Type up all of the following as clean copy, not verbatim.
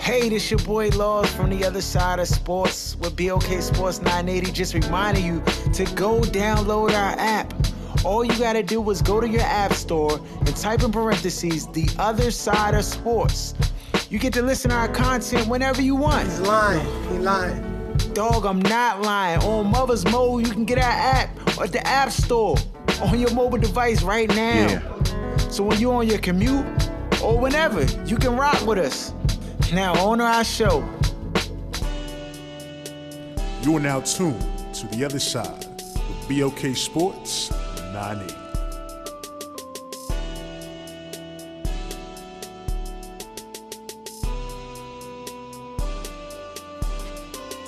Hey, this your boy Laws from the other side of sports with Blksports980. Just reminding you to go download our app. All you gotta do is go to your app store and type in parentheses, the other side of sports. You get to listen to our content whenever you want. He's lying. He lying. Dog, I'm not lying. On Mother's Mode, you can get our app at the app store on your mobile device right now. Yeah. So when you're on your commute or whenever, you can rock with us. Now, on our show. You are now tuned to the other side with Blksports980.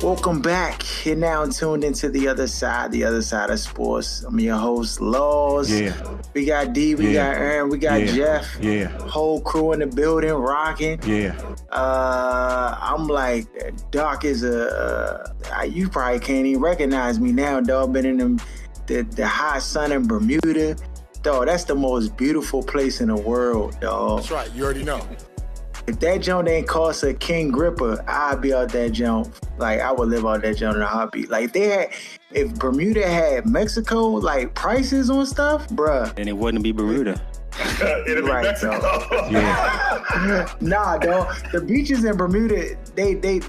Welcome back. You're now tuned into the other side of sports. I'm your host, Laws. Yeah. We got D, we got Aaron, we got Jeff. Yeah. Whole crew in the building, rocking. Yeah. I'm like, Doc is you probably can't even recognize me now, dog. Been in the hot sun in Bermuda. Dog, that's the most beautiful place in the world, dog. That's right, you already know. If that joint ain't cost a king gripper, I'd be out that joint. Like, I would live out that joint in a heartbeat. Like, if Bermuda had Mexico, like, prices on stuff, bruh. And it wouldn't be Bermuda. It'd be Right, Mexico. Yeah. Nah, dog. The beaches in Bermuda, they better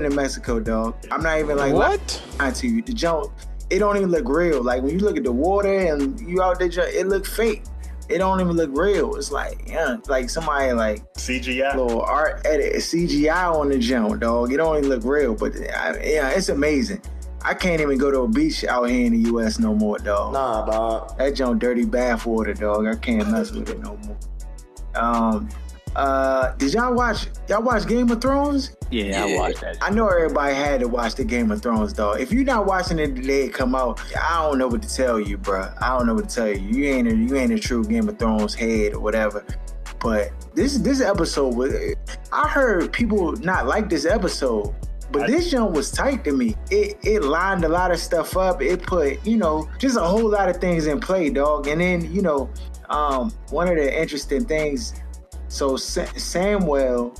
than Mexico, dog. I'm not even like lying to you. The joint, it don't even look real. Like, when you look at the water and you out there, it look fake. It don't even look real. It's like, like somebody like CGI, little art edit, CGI on the jump, dog. It don't even look real, but it's amazing. I can't even go to a beach out here in the U.S. no more, dog. Nah, dog. That junk dirty bath water, dog. I can't mess with it no more. Did y'all watch Game of Thrones? Yeah, I watched that. I know everybody had to watch the Game of Thrones, dog. If you're not watching it the day it come out, I don't know what to tell you, bro. I don't know what to tell you. You ain't a true Game of Thrones head or whatever. But this episode was, I heard people not like this episode, but this jump was tight to me. It lined a lot of stuff up. It put, just a whole lot of things in play, dog. And then, one of the interesting things, so Samuel,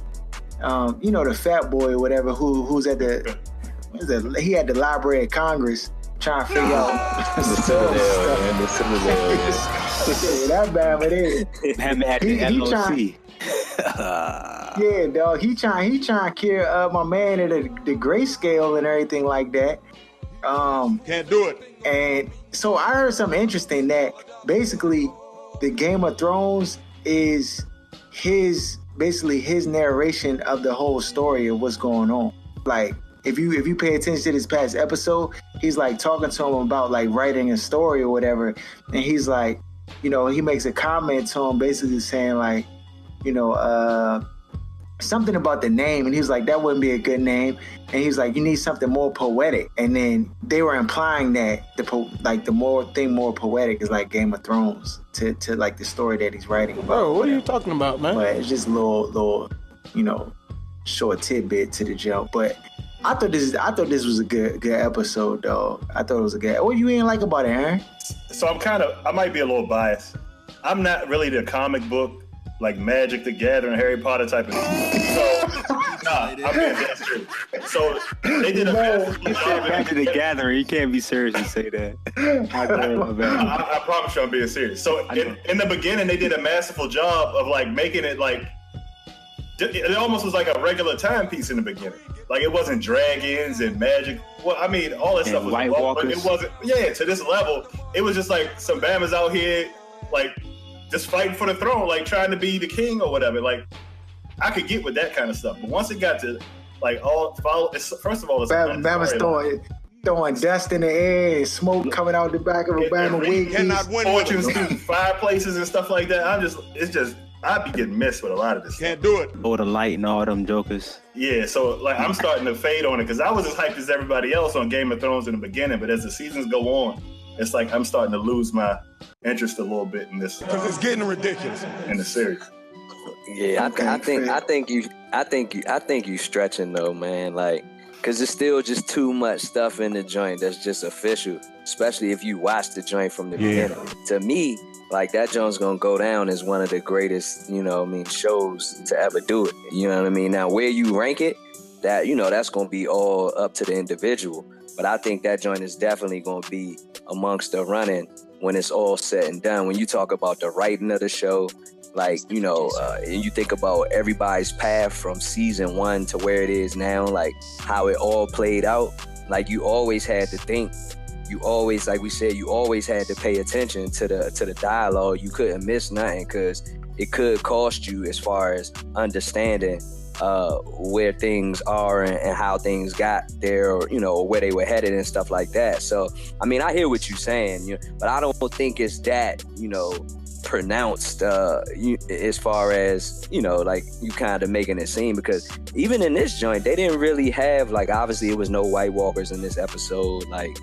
the fat boy or whatever, who's at he had the Library of Congress trying to figure out the Citadel. That bad, but he yeah, dog. He trying to cure my man at the grayscale and everything like that. Can't do it. And so I heard something interesting that basically the Game of Thrones is his narration of the whole story of what's going on. Like, if you pay attention to this past episode, he's like talking to him about like writing a story or whatever, and he's like, he makes a comment to him basically saying like, something about the name, and he was like, that wouldn't be a good name, and he's like, you need something more poetic. And then they were implying that the more poetic is like Game of Thrones to like the story that he's writing about. Bro, what are you talking about, man? But it's just a little short tidbit to the joke. But I thought this was a good episode, dog. I thought it was a good. What you ain't like about it, Aaron? So I might be a little biased. I'm not really the comic book, like Magic the Gathering, Harry Potter type of thing. So, I'm being dead serious. So, they did a masterful job. Magic the Gathering, you can't be serious and say that. I promise you I'm being serious. So, in the beginning, they did a masterful job of, like, making it, like, it almost was like a regular timepiece in the beginning. Like, it wasn't dragons and magic. Well, I mean, all that stuff was White involved, Walkers. but it wasn't, to this level. It was just, like, some Bamas out here, like, just fighting for the throne, like trying to be the king or whatever. Like, I could get with that kind of stuff, but once it got to like first of all, it's Bama's throwing dust in the air and smoke coming out the back of a Bama wig. Fortunes through fireplaces and stuff like that. I'd be getting missed with a lot of this. Can't do it. Or the light and all them jokers. Yeah, so like I'm starting to fade on it because I was as hyped as everybody else on Game of Thrones in the beginning, but as the seasons go on, it's like I'm starting to lose my interest a little bit in this. Because it's getting ridiculous in the series. Yeah, I think you stretching though, man. Like, cause it's still just too much stuff in the joint that's just official. Especially if you watch the joint from the beginning. To me, Like that joint's gonna go down as one of the greatest, shows to ever do it. You know what I mean? Now where you rank it, that that's gonna be all up to the individual. But I think that joint is definitely gonna be amongst the running when it's all said and done. When you talk about the writing of the show, like, and you think about everybody's path from season 1 to where it is now, like how it all played out, like you always had to think, you always, like we said, you always had to pay attention to the dialogue. You couldn't miss nothing because it could cost you as far as understanding where things are and how things got there, or where they were headed and stuff like that. So, I mean, I hear what you're saying, but I don't think it's that, pronounced as far as, like you kind of making it seem, because even in this joint, they didn't really have, like, obviously it was no White Walkers in this episode. Like,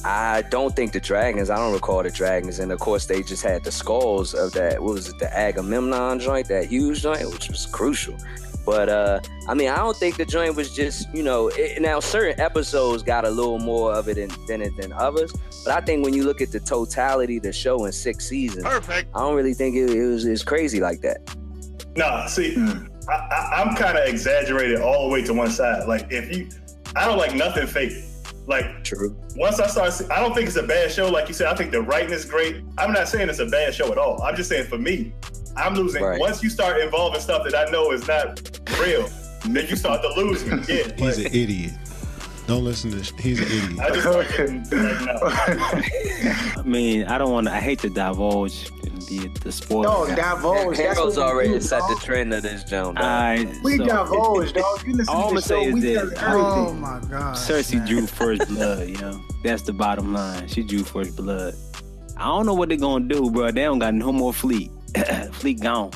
I don't think I don't recall the dragons, and of course they just had the skulls of that, what was it, the Agamemnon joint, that huge joint, which was crucial. But I mean, I don't think the joint was just, now certain episodes got a little more of it than others, but I think when you look at the totality of the show in 6 seasons, perfect, I don't really think it's crazy like that. Nah, see, I'm kind of exaggerated all the way to one side. Like, I don't like nothing fake. Like, true. Once I start, I don't think it's a bad show. Like you said, I think the writing is great. I'm not saying it's a bad show at all. I'm just saying for me, I'm losing. Right. Once you start involving stuff that I know is not real, then you start to lose me. Yeah, he's an idiot. Don't listen to he's an idiot. I just start getting like, no. I mean, I hate to divulge the spoiler. No, divulge. Harold's already set the trend of this jump. We divulge, dog. You listen all to the show, we tell everything. Oh my God. Cersei drew first blood, That's the bottom line. She drew first blood. I don't know what they're gonna do, bro. They don't got no more fleet. Fleet gone.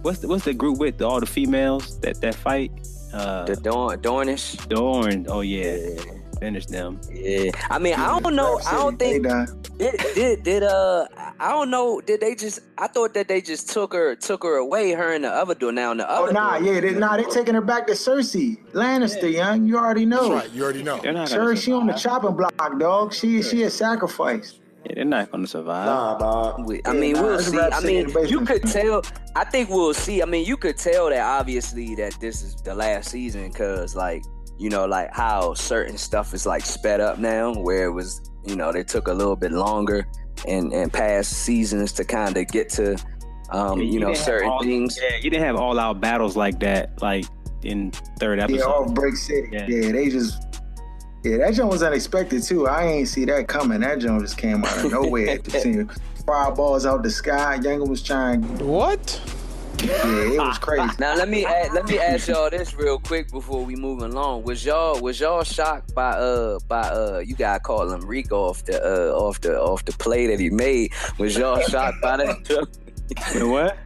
What's the group with all the females that fight? The Dornish. Dorn. Oh yeah. Finish them. Yeah. I mean, I don't know. I don't think I don't know. Did they just? I thought that they just took her away. Her and the other door. Now, the other. They taking her back to Cersei Lannister, young. You already know. That's right. You already know. Cersei on the chopping block, dog. She a sacrifice. Yeah, they're not gonna survive. Nah, dog. I mean, we'll see. I mean, you could tell. I think we'll see. I mean, you could tell that obviously that this is the last season, because like, like how certain stuff is like sped up now, where it was, they took a little bit longer and past seasons to kind of get to, certain things. Yeah, you didn't have all out battles like that, like in third episode. Yeah, off Break City. Yeah, they just. Yeah, that joint was unexpected too. I ain't see that coming. That joint just came out of nowhere. Seeing fireballs out the sky. Younger was trying. What? Yeah, it was crazy. Now let me ask y'all this real quick before we move along. Was y'all shocked by you gotta call him Rico off the play that he made? Was y'all shocked by that? What?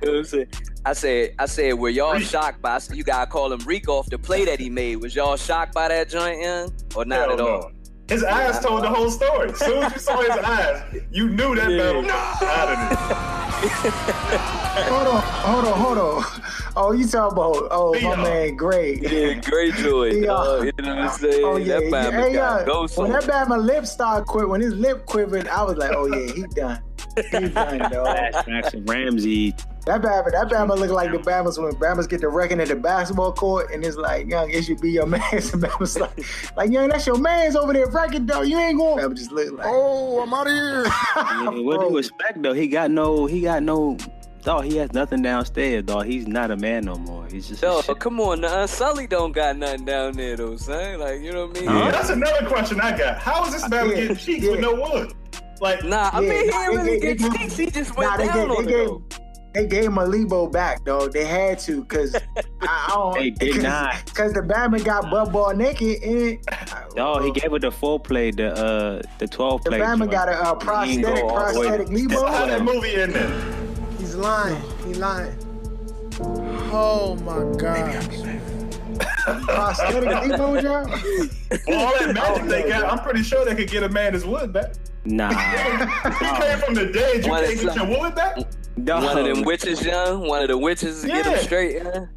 I said, were y'all shocked by, you gotta call him Rico off the play that he made? Was y'all shocked by that joint, young? Or not at all? His eyes told the whole story. As soon as you saw his eyes, you knew that battle was out of it. Hold on. Oh, you talking about, my man, Gray. Yeah, Gray Joy. You know what I'm saying? Oh, yeah. That Bama got ghost when that Bama lip started quivering, when his lip quivered, I was like, oh, yeah, he done. He done, dog. Flashbacks of Ramsey. That Bama look like the Bamas when Bamas get to wrecking at the basketball court, and it's like, young, it should be your man. And Bama's like, young, that's your man's over there wrecking, though. You ain't going. Bama just look like, oh, I'm out of here. Yeah, what do you expect though? He got no. Dog, he has nothing downstairs, dog. He's not a man no more. He's just. Yo, come on, now. Sully don't got nothing down there, though, son. Like, you know what I mean? Yeah, that's another question I got. How is this man getting cheeks with no wood? Like, I mean, he didn't really get cheeks. He just went down on it. They gave him a Lebo back, dog. They had to, because they did not. Because the Batman got butt ball naked. He gave it the full play, the 12 play. The Batman got a prosthetic Lebo. How that movie in there? He's lying. Oh my God. Prosthetic Lebo, John? Well, all that magic they got, I'm pretty sure they could get a man his wood back. Nah. He came from the dead. You can't get your wood back? One of them witches, young. One of the witches to get him straight, young.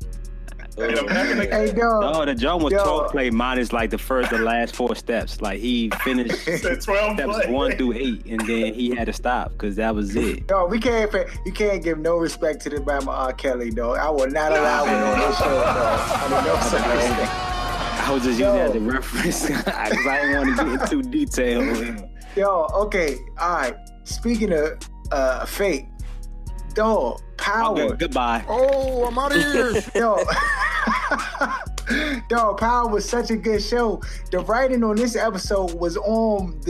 Hey, dog. No, the joint was Yo. 12 play minus like the last 4 steps. Like he finished Said 12 steps play. 1 through 8, and then he had to stop because that was it. Yo, you can't give no respect to the Bama R. Kelly, dog. I will not allow it on this show, dog. Under no circumstance. I was just using that as a reference because I didn't want to get into detail. Yo, okay, all right. Speaking of fate, dog, Power. Okay, goodbye. Oh, I'm out of here. Yo, dog, Power was such a good show. The writing on this episode was on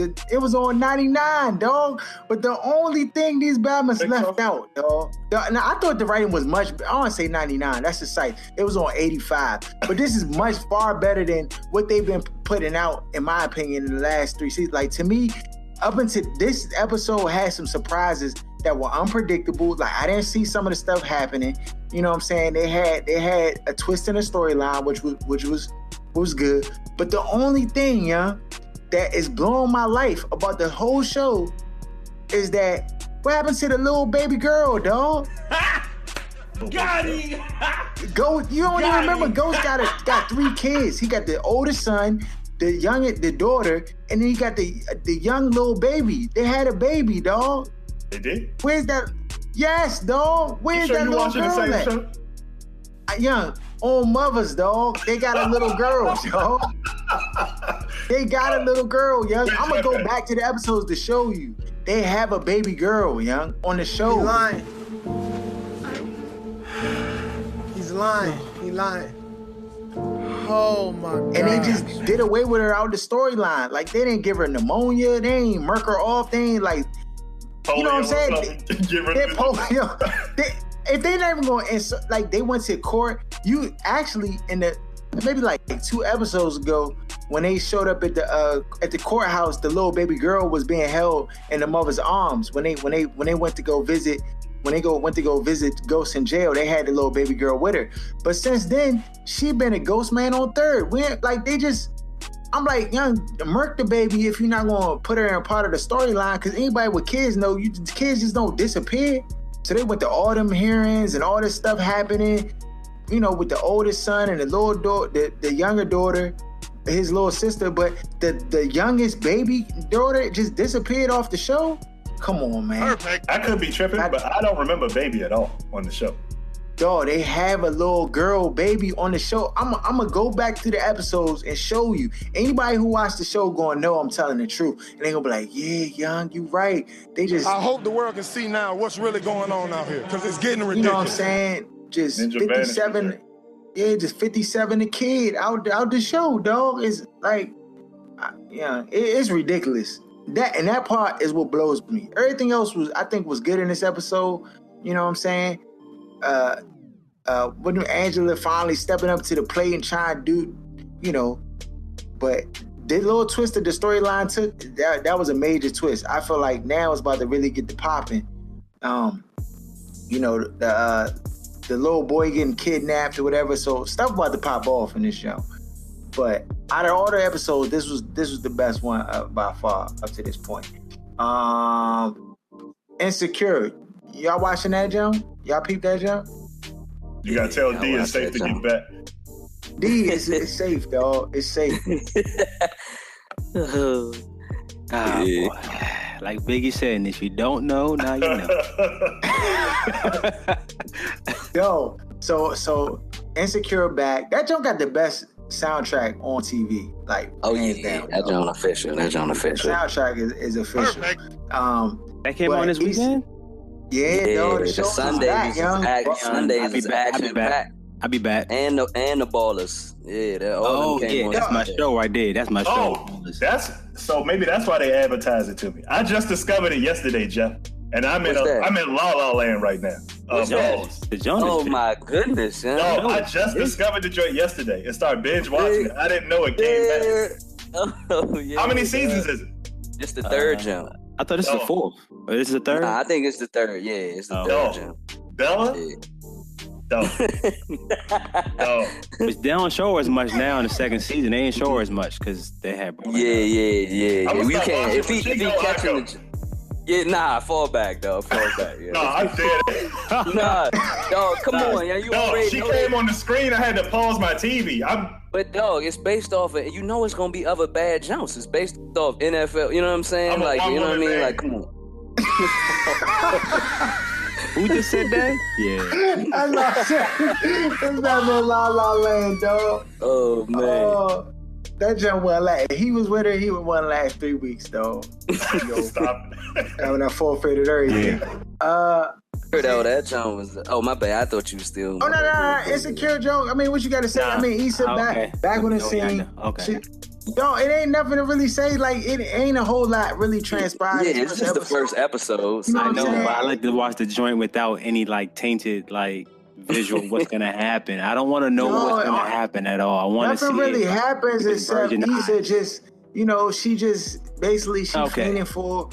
99, dog. But the only thing these Bamas left out, dog. Now I thought the writing was much. I don't say 99. That's the site. It was on 85. But this is much far better than what they've been putting out, in my opinion, in the last 3 seasons. Like, to me, up until this episode had some surprises that were unpredictable. Like, I didn't see some of the stuff happening. You know what I'm saying? They had a twist in the storyline, which was good. But the only thing, that is blowing my life about the whole show is that what happened to the little baby girl, dog? Got him! Ghost, you don't even remember? Ghost got 3 kids. He got the oldest son, the daughter, and then he got the young little baby. They had a baby, dog. They did? Where's that? Yes, dog. Where's that little girl at? Show? Young, on Mothers, dog. They got a little girl, dog. They got a little girl, young. I'm gonna go back to the episodes to show you. They have a baby girl, young, on the show. He's lying. He's lying. He lying. Oh my God. And they just did away with her out the storyline. Like, they didn't give her pneumonia. They ain't murk her off. They ain't like, you know what I'm saying? If they not even going, like, they went to court. You actually, maybe like 2 episodes ago, when they showed up at the courthouse, the little baby girl was being held in the mother's arms. When they went to go visit Ghost in jail, they had the little baby girl with her. But since then, she been a ghost man on 3rd. I'm like, young, murk the baby if you're not gonna put her in part of the storyline. Because anybody with kids know kids just don't disappear. So they went to all them hearings and all this stuff happening, with the oldest son and the little daughter, the younger daughter, his little sister. But the youngest baby daughter just disappeared off the show. Come on, man. Perfect. I could be tripping, but I don't remember baby at all on the show. Dog, they have a little girl baby on the show. I'm gonna go back to the episodes and show you. Anybody who watched the show gonna know I'm telling the truth. And they gonna be like, yeah, young, you right. They just... I hope the world can see now what's really going on out here, because it's getting ridiculous. You know what I'm saying? Just Ninja 57... just 57 a kid out the show, dog. It's like... it's ridiculous. That part is what blows me. Everything else I think was good in this episode. You know what I'm saying? When Angela finally stepping up to the plate and trying to do, but the little twist that the storyline took, that was a major twist. I feel like now it's about to really get the popping. The little boy getting kidnapped or whatever, so stuff about to pop off in this show. But out of all the episodes, this was the best one by far up to this point. Insecure. Y'all watching that, Joe? Y'all peep that, Joe? You gotta tell D it's safe to get back. D, it's safe, dog. It's safe. Boy. Like Biggie said, and if you don't know, now you know. Yo, so Insecure back. That joint got the best soundtrack on TV. Like, hands down. That joint official. The soundtrack is official. Perfect. That came on this weekend? Yeah, the show Sundays is action packed. I'll be back. And the ballers. Yeah, that's my show right there. That's my show. So maybe that's why they advertise it to me. I just discovered it yesterday, Jeff. And I'm in La La Land right now. My goodness, man. No, I just discovered the joint yesterday and started binge watching it. I didn't know it came back. How many seasons is it? It's the 3rd jump. I thought this is the 4th. Or this is the 3rd? Nah, I think it's the 3rd. Yeah, it's the 3rd jump. Bella? Yeah. No. But they don't show as much now in the 2nd season. They ain't show as much because they have. Yeah. You can't. If he catching Yeah, nah, fall back, dog. Fall back. Yeah. No, I did. Nah, dog, come on, yeah. You No, already she know came that. on the screen. I had to pause my TV. But dog, it's based off of, it's gonna be other bad jumps. It's based off NFL. You know what I'm saying? Like, you know what I mean? Like, come on. Who just said that? Yeah. I love it. It's not no La La Land, dog. Oh man. That jump well last. He was with her. He was one last 3 weeks, though. Stop it. When I forfeited everything. That jump was. Oh my bad. I thought you were still. Oh no! Insecure joke. I mean, what you got to say? Nah. I mean, Issa back on the scene. Okay. No, it ain't nothing to really say. Like, it ain't a whole lot really transpired. Yeah, it's just the first episode. You know I know, what I'm but I saying? like to watch the joint without any like tainted like visual what's gonna happen. I don't want to know what's gonna happen at all. I want to see nothing really it, happens except virgin Issa eye. just, she just basically fiending for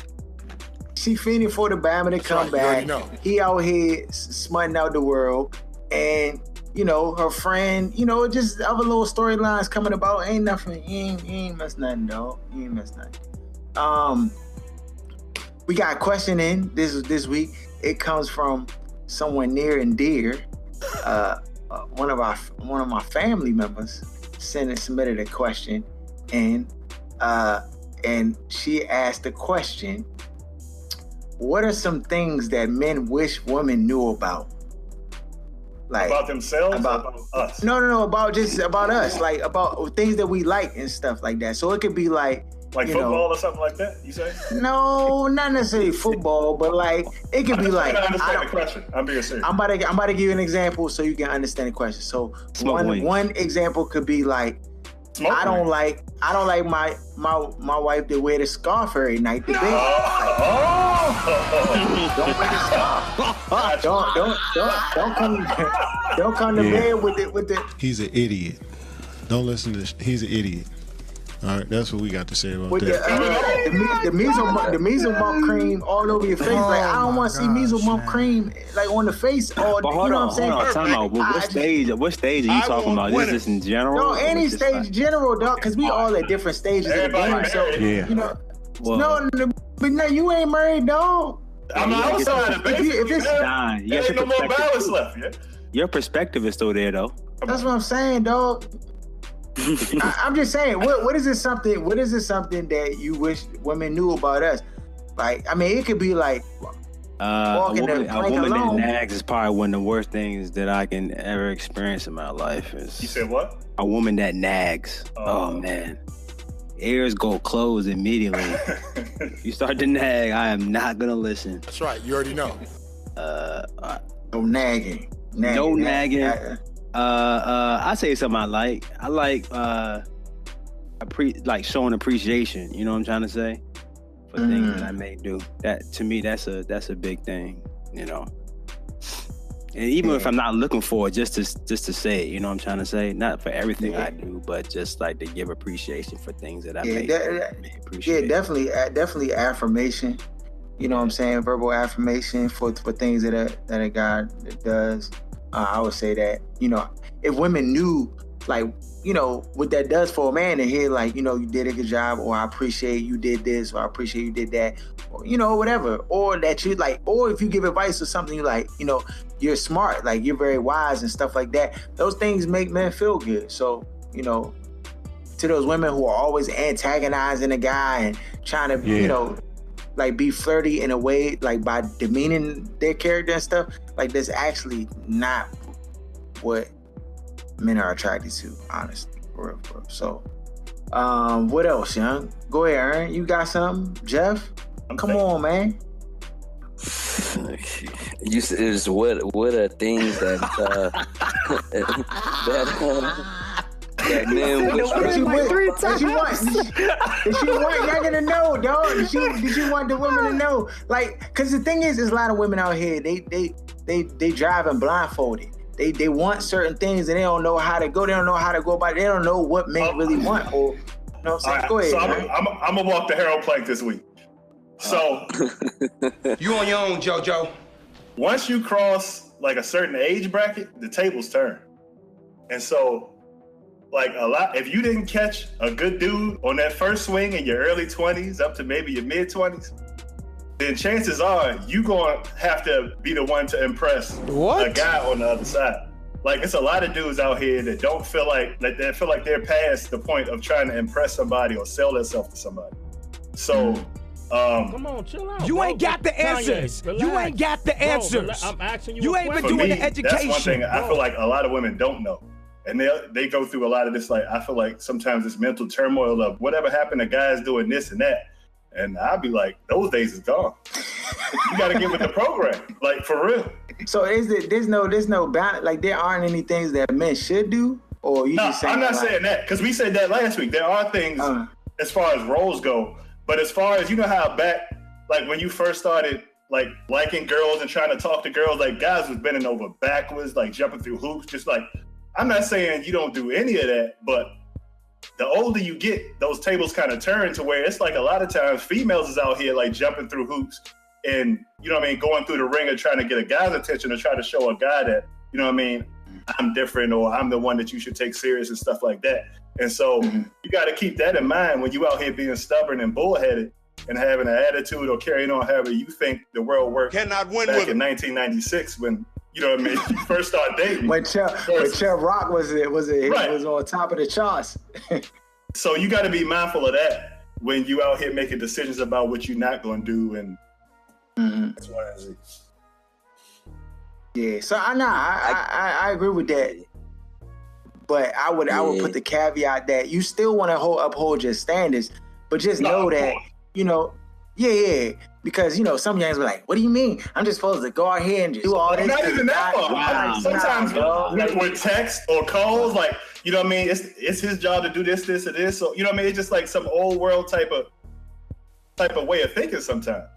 the Bama to come right, you already back. know. He out here smutting out the world, and her friend, just other little storylines coming about. Ain't nothing. You ain't missed nothing, dog. You ain't missed nothing. We got a question in this week. It comes from someone near and dear. One of my family members submitted a question, and she asked the question: what are some things that men wish women knew about? Like About themselves? About us? No, about us. Like about things that we like and stuff like that. So it could be like football or something like that, you say? No, not necessarily football, but like it could be like I understand the question. I'm being serious. I'm about to give you an example so you can understand the question. So one example could be like, I don't like my wife to wear the scarf every night to bed. Don't wear the scarf. Don't come to bed with the. He's an idiot. Don't listen to this. He's an idiot. All right, that's what we got to say about With that. the measles mump cream all over your face. Like I don't want to see measles mump cream like on the face. Or But hold on, time out. What stage are you talking about? Is this in general? No, any stage general, dog. Because we all at different stages of the game. So Yeah. but no, you ain't married, dog. I'm outside of If it's there ain't no more balance left, yeah? Your perspective is still there, though. That's what I'm saying, dog. I'm just saying, what is this something that you wish women knew about us? Like, I mean, it could be like a woman that nags is probably one of the worst things that I can ever experience in my life. You said what? A woman that nags. Oh man, ears go closed immediately. You start to nag, I am not gonna listen. That's right. You already know. No nagging. No nagging. I say something I like. I like showing appreciation. You know what I'm trying to say? For things that I may do. That to me, that's a big thing. You know. And even if I'm not looking for it, just to say it, you know what I'm trying to say? Not for everything I do, but just like to give appreciation for things that I may appreciate. Yeah, definitely affirmation. You know what I'm saying? Verbal affirmation for things that a guy does. I would say that, if women knew, like, what that does for a man to hear, like, you did a good job, or I appreciate you did this, or I appreciate you did that, or, whatever. Or that you like, or if you give advice or something, you like, you're smart, like you're very wise and stuff like that. Those things make men feel good. So, to those women who are always antagonizing a guy and trying to, like be flirty in a way, like by demeaning their character and stuff, like that's actually not what men are attracted to, honestly, for real. So, what else, young? Go ahead, Aaron. You got something? Jeff? Come on, man. You said what are things that that men wish Did you want y'all to know, dog? Did you want the women to know? Like, because the thing is, there's a lot of women out here. They driving blindfolded. They want certain things and they don't know how to go. They don't know how to go about it. They don't know what men really want. Or, you know what I'm saying? Right, go ahead. So man. I'm gonna walk the Harold plank this week. So You on your own, JoJo. once you cross like a certain age bracket, the tables turn. And so, like if you didn't catch a good dude on that first swing in your early 20s up to maybe your mid 20s, then chances are you gonna have to be the one to impress a guy on the other side. Like, it's a lot of dudes out here that don't feel like they're past the point of trying to impress somebody or sell themselves to somebody. So, come on, chill out. You ain't got the answers. You ain't got the answers. I'm asking you. You ain't been doing the education. That's one thing I feel like a lot of women don't know. And they go through a lot of this, like, I feel like sometimes this mental turmoil of whatever happened to guys doing this and that. And I'd be like, those days is gone. You got to get with the program, like, for real. So there's no balance, like, there aren't any things that men should do, or you just saying? I'm not saying that, because we said that last week. There are things as far as roles go, but as far as, you know how back, like, when you first started, like, liking girls and trying to talk to girls, like, guys was bending over backwards, like, jumping through hoops, just like, I'm not saying you don't do any of that, but the older you get, those tables kind of turn to where it's like a lot of times females is out here, like, jumping through hoops and, you know what I mean, going through the ringer trying to get a guy's attention or try to show a guy that, you know what I mean, I'm different or I'm the one that you should take serious and stuff like that. And so you got to keep that in mind when you out here being stubborn and bullheaded and having an attitude or carrying on however you think the world worked back in 1996 when, you know what I mean, you first started dating. when Chubb Rock was on top of the charts. So you got to be mindful of that when you out here making decisions about what you're not going to do, and that's what I see. Yeah, so I agree with that, but I would put the caveat that you still want to uphold your standards, but just know that you know, because you know some youngsters be like, "What do you mean? I'm just supposed to go out here and just do all this?" Not even that far. Wow. Sometimes like with text or calls, like, you know what I mean, it's his job to do this or this. So, you know what I mean, it's just like some old world type of way of thinking sometimes.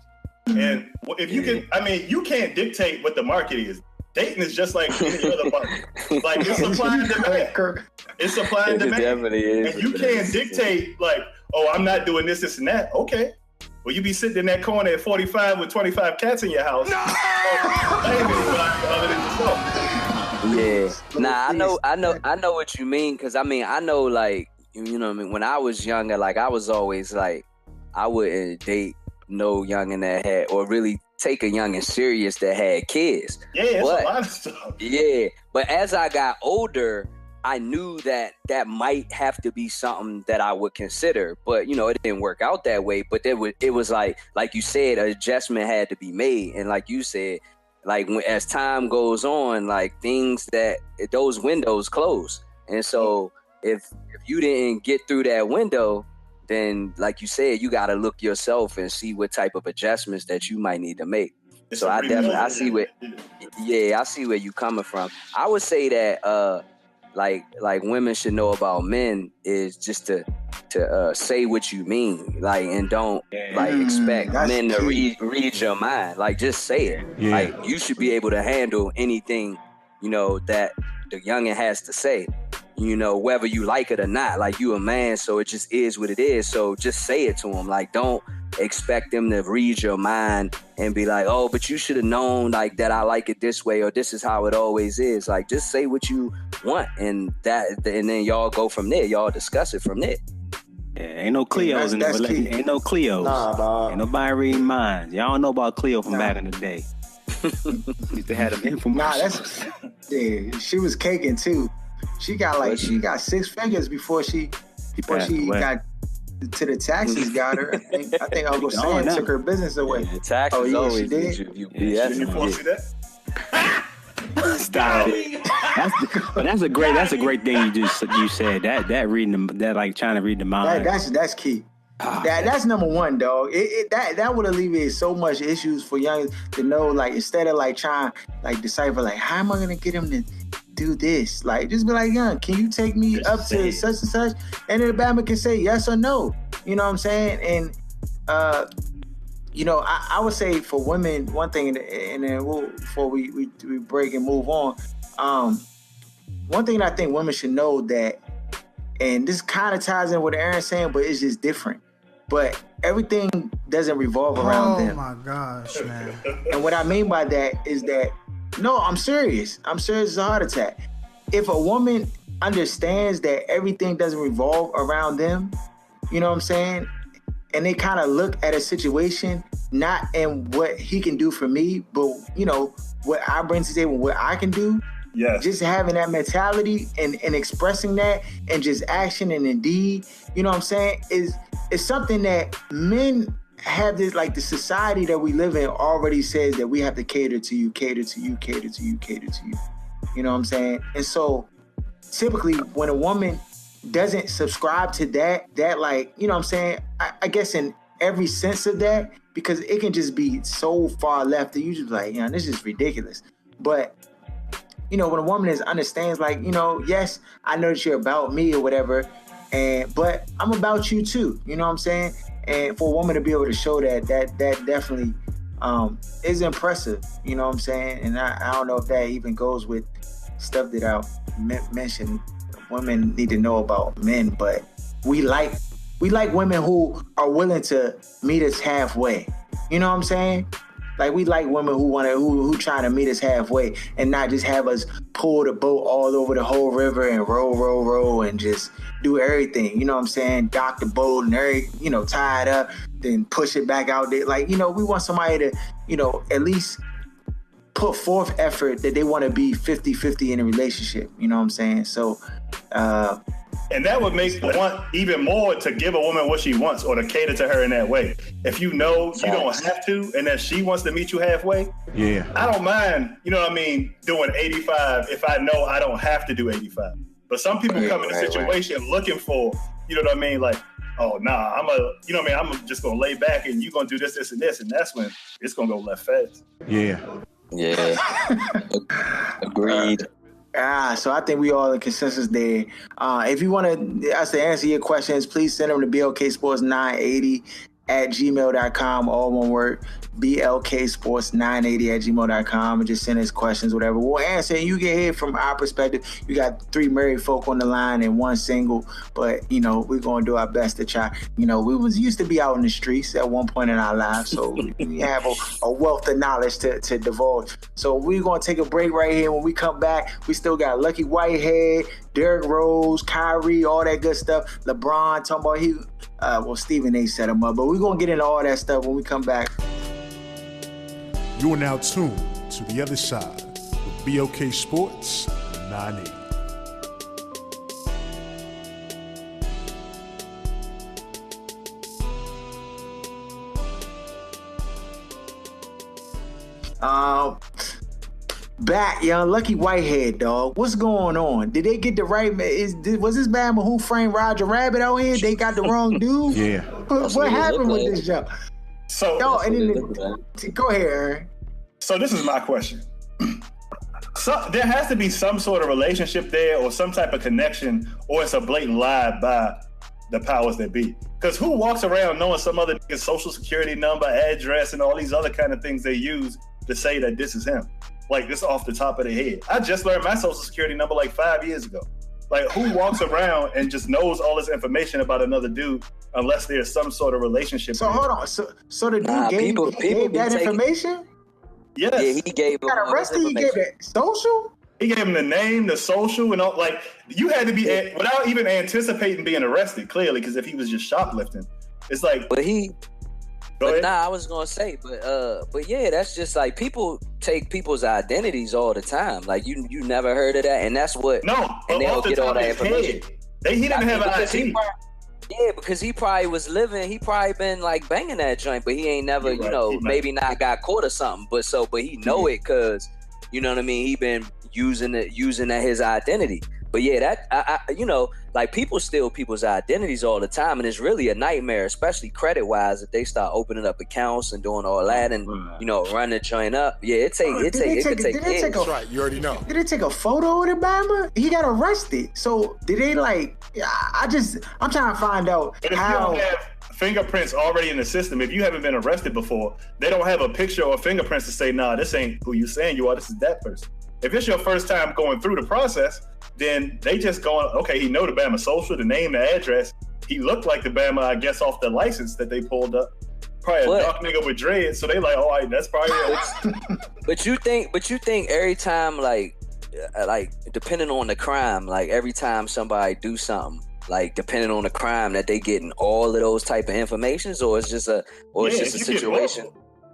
And if you can, I mean, you can't dictate what the market is. Dating is just like any other market. Like, it's supply and demand. It's supply and demand. It definitely is. And you can't dictate, like, oh, I'm not doing this and that. Okay. Well, you be sitting in that corner at 45 with 25 cats in your house. No! Yeah. Nah, I know what you mean. Cause I mean, I know, like, you know what I mean? When I was younger, like, I was always like, I wouldn't date no youngin' that had, or really take a youngin' serious that had kids. Yeah, it's a lot of stuff. Yeah. But as I got older, I knew that might have to be something that I would consider, but you know, it didn't work out that way. But it was like you said, an adjustment had to be made. And like you said, like as time goes on, like those windows close. And so if you didn't get through that window, then like you said, you got to look yourself and see what type of adjustments that you might need to make. So I see where you coming from. I would say that, like women should know about men is just to say what you mean, like, and don't like expect men to read your mind. Like, just say it. Yeah. Like, you should be able to handle anything, you know, that the youngin' has to say, you know, whether you like it or not. Like, you a man, so it just is what it is. So just say it to him. Like, don't expect them to read your mind and be like, oh, but you should have known, like, that I like it this way, or this is how it always is. Like, just say what you want, and then y'all go from there. Y'all discuss it from there. Yeah, ain't no Cleos in the relationship. Ain't no Cleos. Nah, dog. Ain't nobody reading minds. Y'all don't know about Cleo from back in the day. Used to have them infomercials. She was caking too. She got 6 figures before she got to the taxes. Got her. I think Uncle Sam took her business away. The taxes always did. You see that? Stop it. That's a great thing you said. That reading that, like, trying to read the mind. That's key. That's number one, dog. That would alleviate so much issues for young to know, like, instead of like trying like decipher, like, how am I gonna get him to do this? Like, just be like, young, can you take me up to such and such? And then the Batman can say yes or no. You know what I'm saying? And you know, I would say for women, one thing, and then before we break and move on, one thing that I think women should know that, and this kind of ties in with Aaron's saying, but it's just different. But everything doesn't revolve around them. Oh my gosh, man. And what I mean by that is that, no, I'm serious. It's a heart attack. If a woman understands that everything doesn't revolve around them, you know what I'm saying? and they kind of look at a situation not in what he can do for me, but what I bring to the table, what I can do. Yes. Just having that mentality and expressing that and just action and indeed, you know what I'm saying, is something that men have this, like the society that we live in already says that we have to cater to you, cater to you, cater to you, cater to you. You know what I'm saying? And so typically when a woman doesn't subscribe to that like, you know what I'm saying, I guess in every sense of that, because it can just be so far left that you just like, this is ridiculous. But when a woman understands, like, yes, I know that you're about me or whatever, but I'm about you too. You know what I'm saying? And for a woman to be able to show that definitely is impressive. You know what I'm saying? And I don't know if that even goes with stuff that I mentioned. Women need to know about men, but we like women who are willing to meet us halfway. You know what I'm saying? Like, we like women who trying to meet us halfway and not just have us pull the boat all over the whole river and row and just do everything. You know what I'm saying? Dock the boat and tie it up, then push it back out there. Like, we want somebody to, at least put forth effort that they want to be 50-50 in a relationship. You know what I'm saying? So, and that would make want even more to give a woman what she wants or to cater to her in that way. If you know you don't have to, and that she wants to meet you halfway, I don't mind, doing 85 if I know I don't have to do 85. But some people come in a situation looking for, like, oh, nah, I'm just going to lay back and you're going to do this, and this, and that's when it's going to go left fast. Yeah. Agreed. So I think we all in consensus there. If you want us to answer your questions, please send them to Blksports980 at gmail.com, all one word, Blksports980 at gmail.com, and just send us questions, whatever. We'll answer, and you get here from our perspective. You got 3 married folk on the line and 1 single, but, we're going to do our best to try. We was used to be out in the streets at one point in our lives, so we have a wealth of knowledge to divulge. So we're going to take a break right here. When we come back, we still got Lucky Whitehead, Derrick Rose, Kyrie, all that good stuff. LeBron talking about Stephen A. set him up, but we're going to get into all that stuff when we come back. You are now tuned to the other side with Blksports980. Back, young Lucky Whitehead, dog. What's going on? Did they get the right man? Was this man Who Framed Roger Rabbit out here? They got the wrong dude? Yeah. What happened with this job? So, go ahead, Aaron. So this is my question. So there has to be some sort of relationship there or some type of connection, or it's a blatant lie by the powers that be. Because who walks around knowing some other nigga's social security number, address, and all these other kind of things they use to say that this is him? Like, this off the top of their head. I just learned my social security number like 5 years ago. Like, who walks around and just knows all this information about another dude unless there's some sort of relationship? So hold on. So the dude gave that information? Yes. Yeah, he gave him. Got arrested. He gave it social. He gave him the name, the social, and all. Like, you had to be without even anticipating being arrested. Clearly, because if he was just shoplifting, it's like. I was gonna say, but yeah, that's just like people take people's identities all the time. Like you never heard of that, and that's what. No, and they don't get all that information. He didn't have an ID. Because he probably was living. He probably been like banging that joint, but he ain't never, maybe not got caught or something. But he know it because, you know what I mean. He been using that his identity. But yeah, that like people steal people's identities all the time, and it's really a nightmare, especially credit wise, if they start opening up accounts and doing all that, and run the joint up. Yeah, it could take years. That's right. You already know. Did they take a photo of the Bama? He got arrested. So did they I'm trying to find out but if how. You don't have fingerprints already in the system. If you haven't been arrested before, they don't have a picture or fingerprints to say, nah, this ain't who you saying you are. This is that person. If it's your first time going through the process, then they just going, okay, he know the Bama social, the name, the address. He looked like the Bama, I guess, off the license that they pulled up. Probably a dark nigga with dreads. So they like, all right, that's probably it. But you think every time, like depending on the crime, like every time somebody do something, like depending on the crime that they getting all of those type of informations, or it's just a situation.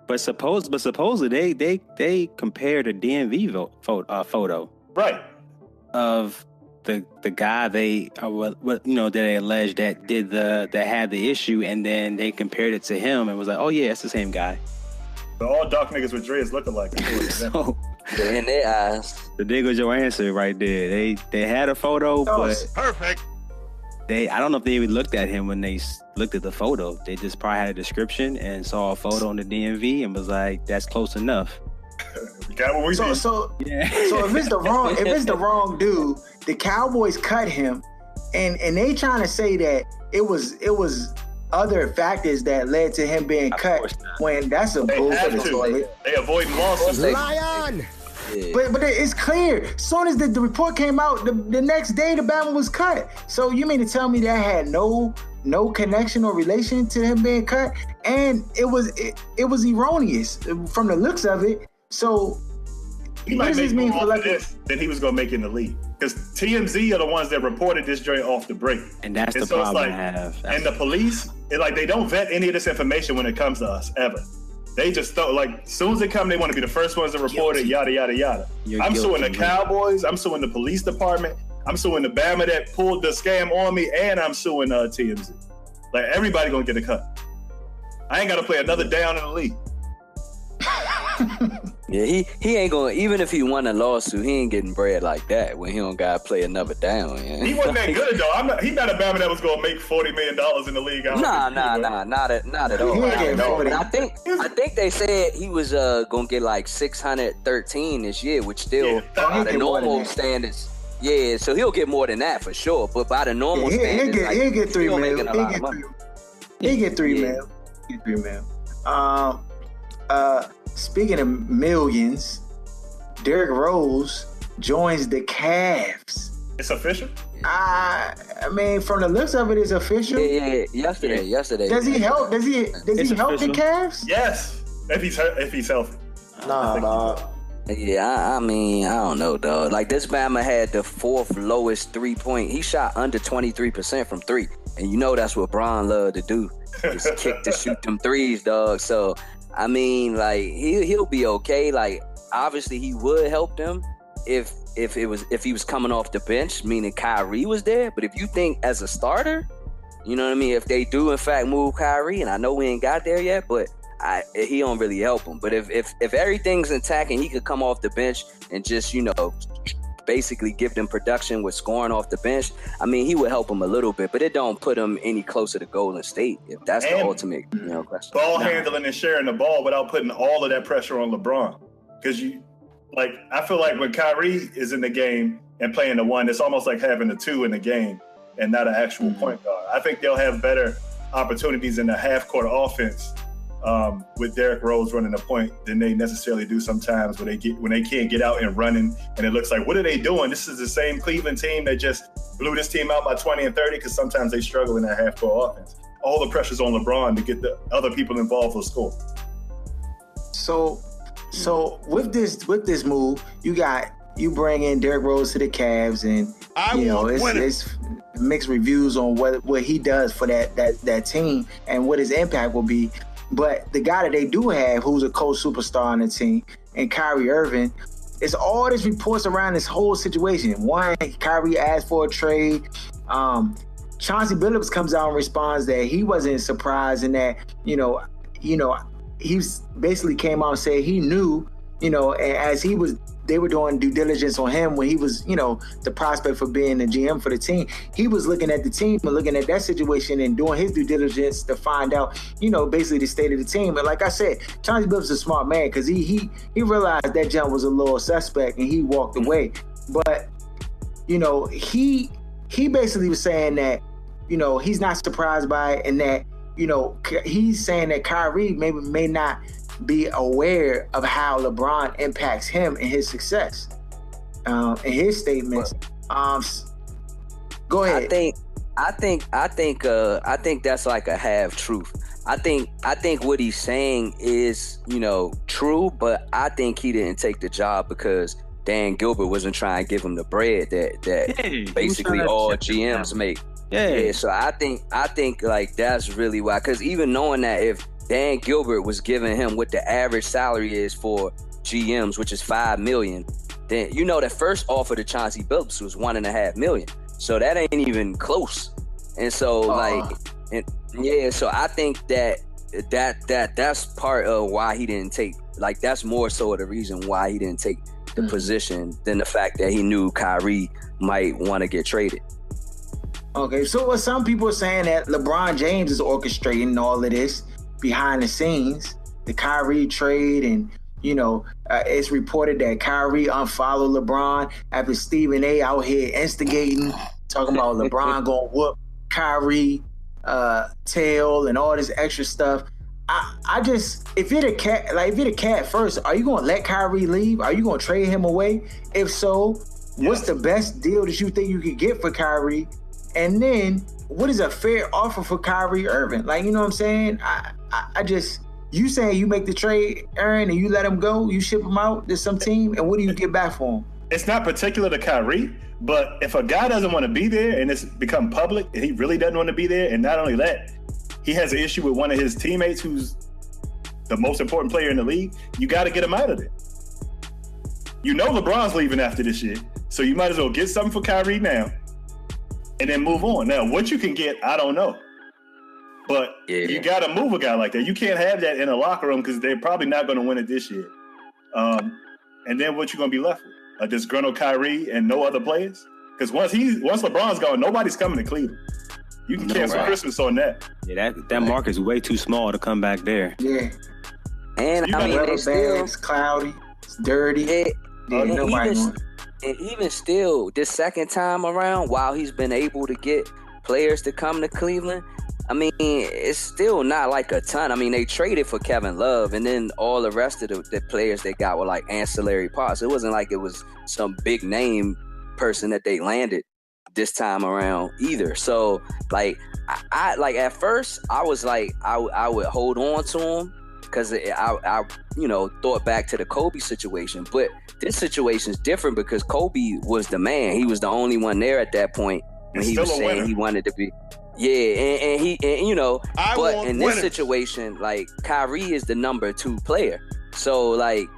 But supposedly they compared a DMV photo, right, of the guy they that they alleged that had the issue, and then they compared it to him and was like, oh yeah, it's the same guy. But all dark niggas with dreads looking like so in their eyes, the dig was your answer right there. They had a photo, but perfect. I don't know if they even looked at him when they looked at the photo. They just probably had a description and saw a photo on the DMV and was like, "That's close enough." Got what we so if it's the wrong dude, the Cowboys cut him, and they trying to say that it was other factors that led to him being cut. When that's a bullshit story. They avoid lawsuits. Lion. Yeah. But it's clear. As soon as the report came out, the next day the Bama was cut. So you mean to tell me that had no connection or relation to him being cut? And it was erroneous from the looks of it. So he might make more off of this than he was gonna make in the league. Because TMZ are the ones that reported this joint off the break. And that's the problem I have. And the police, they don't vet any of this information when it comes to us, ever. They just thought, as soon as they come, they want to be the first ones to report it, yada, yada, yada. I'm suing the Cowboys. I'm suing the police department. I'm suing the Bama that pulled the scam on me, and I'm suing TMZ. Everybody gonna get a cut. I ain't got to play another down in the league. Yeah, he ain't gonna, even if he won a lawsuit, he ain't getting bread like that when he don't gotta play another down. Yeah. He wasn't that good though. He's not a Bama that was gonna make $40 million in the league. Nah, not at all. But I think they said he was gonna get like 613 this year, which still by the normal standards. Yeah, so he'll get more than that for sure. But by the normal standards, he'll get $3 million. He'll get $3 million. Speaking of millions, Derrick Rose joins the Cavs. It's official? I mean, from the looks of it, it's official. Yeah. Yesterday. Does he help? Does he help the Cavs? Yes, if he's healthy. Nah. Yeah, I mean, I don't know, dog. This Bama had the fourth lowest 3-point. He shot under 23% from three, and you know that's what Bron loved to do. Just kick to shoot them threes, dog. So. I mean, he'll be okay. Obviously, he would help them if he was coming off the bench, meaning Kyrie was there. But if you think as a starter, you know what I mean. If they do in fact move Kyrie, and I know we ain't got there yet, but he don't really help him. But if everything's intact and he could come off the bench and just basically give them production with scoring off the bench, I mean, he would help them a little bit, but it don't put him any closer to Golden State if that's the ultimate question. Ball handling and sharing the ball without putting all of that pressure on LeBron. Because I feel like when Kyrie is in the game and playing the one, it's almost like having the two in the game and not an actual point guard. I think they'll have better opportunities in the half-court offense with Derrick Rose running the point than they necessarily do sometimes when they can't get out and running, and it looks like, what are they doing? This is the same Cleveland team that just blew this team out by 20 and 30, because sometimes they struggle in that half-court offense. All the pressure's on LeBron to get the other people involved to score. So with this move, you bring in Derrick Rose to the Cavs, and it's mixed reviews on what he does for that team and what his impact will be. But the guy that they do have, who's a co-superstar on the team, and Kyrie Irving, it's all these reports around this whole situation. One, Kyrie asked for a trade. Chauncey Billups comes out and responds that he wasn't surprised, and that he basically came out and said he knew, as they were doing due diligence on him when he was, the prospect for being the GM for the team. He was looking at the team and looking at that situation and doing his due diligence to find out, basically the state of the team. And like I said, Chauncey Billups is a smart man, because he realized that jump was a little suspect and he walked away. But, he basically was saying that, he's not surprised by it, and that, he's saying that Kyrie may not be aware of how LeBron impacts him and his success. In his statements, go ahead. I think that's like a half truth. I think what he's saying is, true, but I think he didn't take the job because Dan Gilbert wasn't trying to give him the bread that basically all GMs make. Yeah, so I think like that's really why. Because even knowing that if Dan Gilbert was giving him what the average salary is for GMs, which is $5 million, then you know the first offer to Chauncey Billups was $1.5 million. So that ain't even close. And so so I think that's part of why he didn't take, like, that's more so the reason why he didn't take the position than the fact that he knew Kyrie might want to get traded. Okay, so what some people are saying that LeBron James is orchestrating all of this behind the scenes, the Kyrie trade, and it's reported that Kyrie unfollowed LeBron after Stephen A. out here instigating, talking about LeBron gonna whoop Kyrie tail and all this extra stuff. I just, if you're the cat first, are you gonna let Kyrie leave? Are you gonna trade him away? If so, what's the best deal that you think you could get for Kyrie? And then, what is a fair offer for Kyrie Irving? Like, you know what I'm saying? I just, you saying you make the trade, Aaron, and you let him go, you ship him out to some team, and what do you get back for him? It's not particular to Kyrie, but if a guy doesn't want to be there and it's become public and he really doesn't want to be there, and not only that, he has an issue with one of his teammates who's the most important player in the league, you got to get him out of there. You know LeBron's leaving after this year, so you might as well get something for Kyrie now and then move on. Now, what you can get, I don't know. But you got to move a guy like that. You can't have that in a locker room because they're probably not going to win it this year. And then what you going to be left with? A disgruntled Kyrie and no other players? Because once LeBron's gone, nobody's coming to Cleveland. You can cancel Christmas on that. Yeah, that market's way too small to come back there. Yeah. And I mean, it's cloudy, it's dirty. And even still, this second time around, while he's been able to get players to come to Cleveland, I mean, it's still not like a ton. I mean, they traded for Kevin Love, and then all the rest of the players they got were like ancillary parts. It wasn't like it was some big name person that they landed this time around either. So, like, I like at first I was like I would hold on to him because I thought back to the Kobe situation, but this situation is different because Kobe was the man. He was the only one there at that point when he was saying he wanted to be. Yeah, but in this situation, like, Kyrie is the number 2 player. So, like,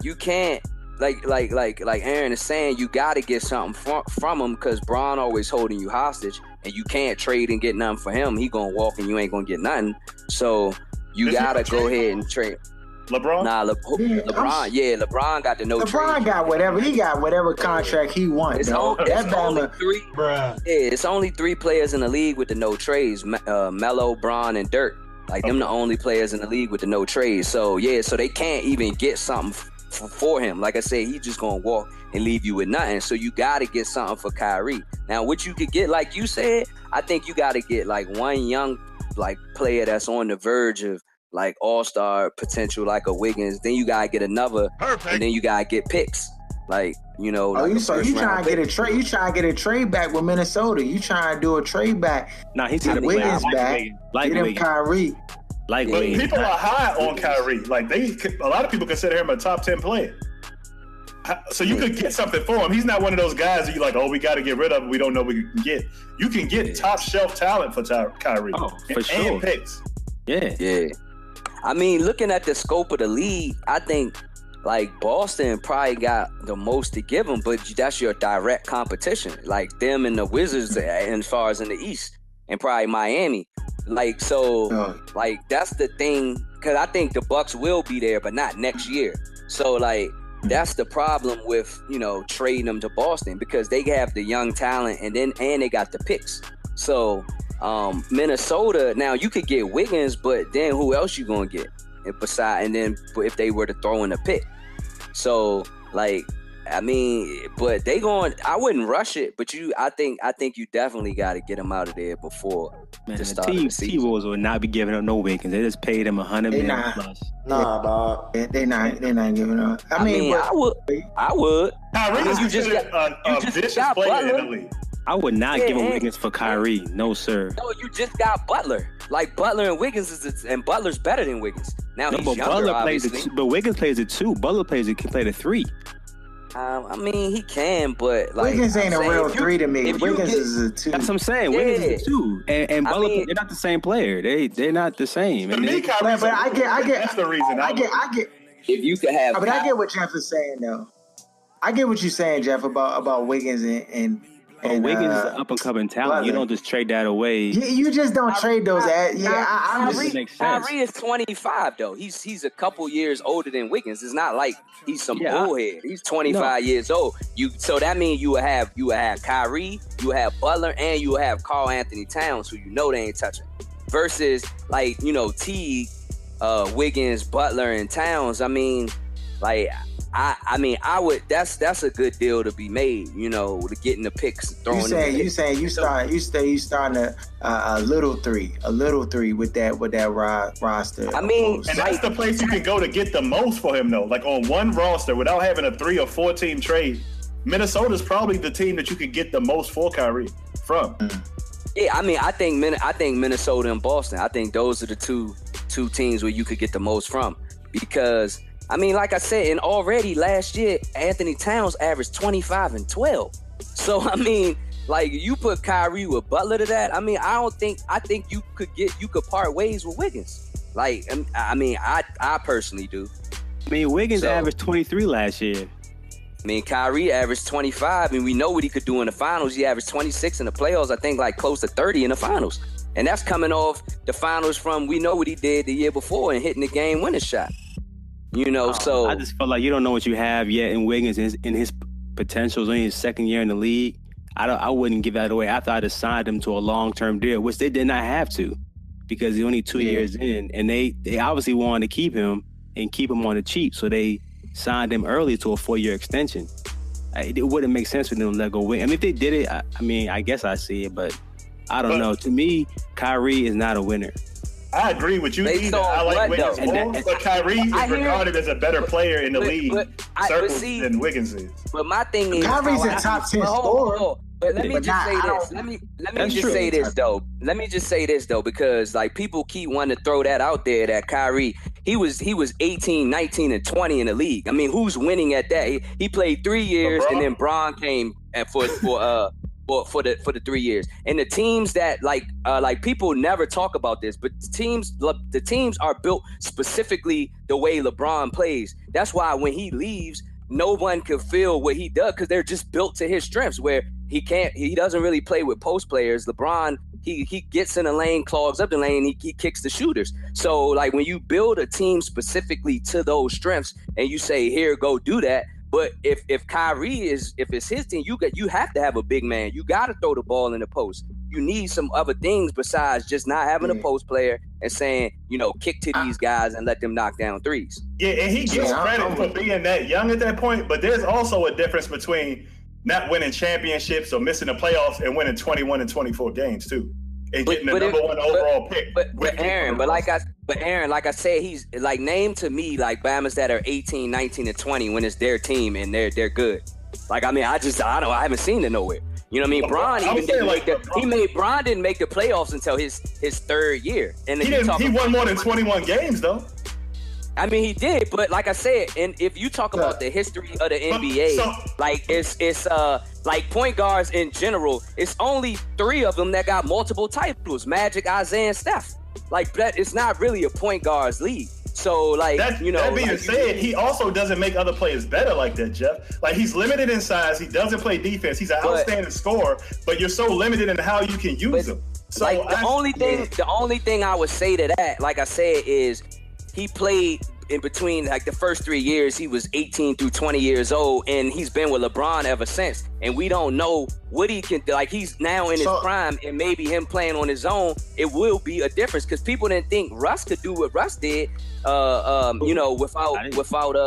you can't, like Aaron is saying, you got to get something from him because Bron always holding you hostage, and you can't trade and get nothing for him. He gonna walk and you ain't gonna get nothing. So you gotta go ahead and trade. LeBron? Nah, LeBron. Yeah, LeBron got the no trade. LeBron got whatever. He got whatever contract he wants. It's only 3. Yeah, it's only 3 players in the league with the no trades. Melo, Bron, and Dirk. Like, them the only players in the league with the no trades. So, yeah, so they can't even get something for him. Like I said, he just going to walk and leave you with nothing. So you got to get something for Kyrie. Now, what you could get, like you said, I think you got to get, like, one young, like, player that's on the verge of, like, all-star potential, like a Wiggins. Then you gotta get another, and then you gotta get picks, like, you trying to get a trade? You trying to get a trade back with Minnesota? You trying to do a trade back? Nah, he's get Wiggins back. Get him Kyrie. But people are high on Kyrie. Like, a lot of people consider him a top 10 player. So you could get something for him. He's not one of those guys that you're like, oh, we got to get rid of him. We don't know what we can get. You can get top shelf talent for Kyrie. Oh, for sure. And picks. Yeah. I mean, looking at the scope of the league, I think, like, Boston probably got the most to give them, but that's your direct competition. Like, them and the Wizards as far as in the East, and probably Miami. Like, so, like, that's the thing, because I think the Bucks will be there, but not next year. So, like, that's the problem with, trading them to Boston, because they have the young talent and they got the picks. So, Minnesota, now you could get Wiggins, but then who else you gonna get? And then if they were to throw in a pick. So, like, I mean, but I wouldn't rush it, but I think you definitely got to get them out of there before the start of the season. T-Wolves would not be giving up no Wiggins. They just paid him $100 million plus. Nah, dog. They're not giving up. I mean, I would. Kyrie, you just got Butler in the league. I would not give him Wiggins for Kyrie. No, sir. No, you just got Butler. Like, Butler and Wiggins and Butler's better than Wiggins. Now, he's younger, obviously. But Wiggins plays it 2. Butler can play the 3. I mean, he can, but like Wiggins ain't a real 3 to me. Wiggins is a 2. That's what I'm saying. Yeah. Wiggins is a 2, and Butler, they're not the same player. They're not the same. To me, Kyrie, but I get. That's the reason. I get. if you could have, But I get what Jeff is saying though. I get what you're saying, Jeff, about Wiggins and Wiggins is an up and coming talent. Butler. You don't just trade that away. You just don't trade those. Kyrie is 25 though. He's a couple years older than Wiggins. It's not like he's some bullhead. He's 25 years old. So that means you will have Kyrie, you will have Butler, and you will have Karl Anthony Towns, who you know they ain't touching. Versus like T, Wiggins, Butler, and Towns. I mean, like. I would. That's a good deal to be made. To getting the picks. You starting a little three with that roster. I mean, and that's the place you can go to get the most for him though. Like on one roster without having a 3 or 4 team trade, Minnesota's probably the team that you could get the most for Kyrie from. Yeah, I mean, I think Minnesota and Boston. I think those are the two teams where you could get the most from because. I mean, like I said, and already last year, Anthony Towns averaged 25 and 12. So, I mean, like you put Kyrie with Butler to that. I mean, I think you could part ways with Wiggins. Like, I mean, I personally do. I mean, Wiggins averaged 23 last year. I mean, Kyrie averaged 25, and we know what he could do in the finals. He averaged 26 in the playoffs. I think like close to 30 in the finals. And that's coming off the finals from we know what he did the year before and hitting the game-winning shot. So I just feel like you don't know what you have yet in Wiggins in his potentials in his second year in the league. I wouldn't give that away. I thought I'd have signed him to a long-term deal, which they did not have to because he's only 2 years in, and they obviously wanted to keep him on the cheap, so they signed him early to a 4-year extension. It wouldn't make sense for them to let go away. I mean, if they did it, I mean, I guess I see it, but I don't know. To me, Kyrie is not a winner. I agree with you. I like Wiggins more, but Kyrie is regarded as a better player in the league than Wiggins is. But my thing is, Kyrie's a top 10 scorer. But let me just say this. Let me just say this though, because like people keep wanting to throw that out there that Kyrie, he was 18, 19, and 20 in the league. I mean, who's winning at that? He played 3 years, and then Bron came for the 3 years. And the teams that like people never talk about this, but the teams are built specifically the way LeBron plays. That's why when he leaves, no one can feel what he does because they're just built to his strengths where he doesn't really play with post players. LeBron, he gets in the lane, clogs up the lane, he kicks the shooters. So like when you build a team specifically to those strengths and you say, here, go do that. But if Kyrie if it's his team, you have to have a big man. You got to throw the ball in the post. You need some other things besides just not having a post player and saying, kick to these guys and let them knock down threes. Yeah, and he gets credit for being that young at that point, but there's also a difference between not winning championships or missing the playoffs and winning 21 and 24 games too. And getting the number one overall pick. But Aaron, like I said, he's like name to me like Bamas that are 18, 19, and 20 when it's their team and they're good. Like I mean, I haven't seen it nowhere. You know what I mean? Bron didn't make the playoffs until his third year. And he won more than 21 games though. I mean, he did, but like I said, and if you talk about the history of the NBA, like it's like point guards in general, it's only 3 of them that got multiple titles: Magic, Isaiah, and Steph. Like that, it's not really a point guards league. So like that being said, he also doesn't make other players better like that, Jeff. Like he's limited in size. He doesn't play defense. He's an outstanding scorer, but you're so limited in how you can use him. So like the only thing I would say to that, like I said, is he played in between like the first 3 years. He was 18 through 20 years old, and he's been with LeBron ever since. And we don't know what he can do. Like he's now in his prime, and maybe him playing on his own, it will be a difference because people didn't think Russ could do what Russ did. Without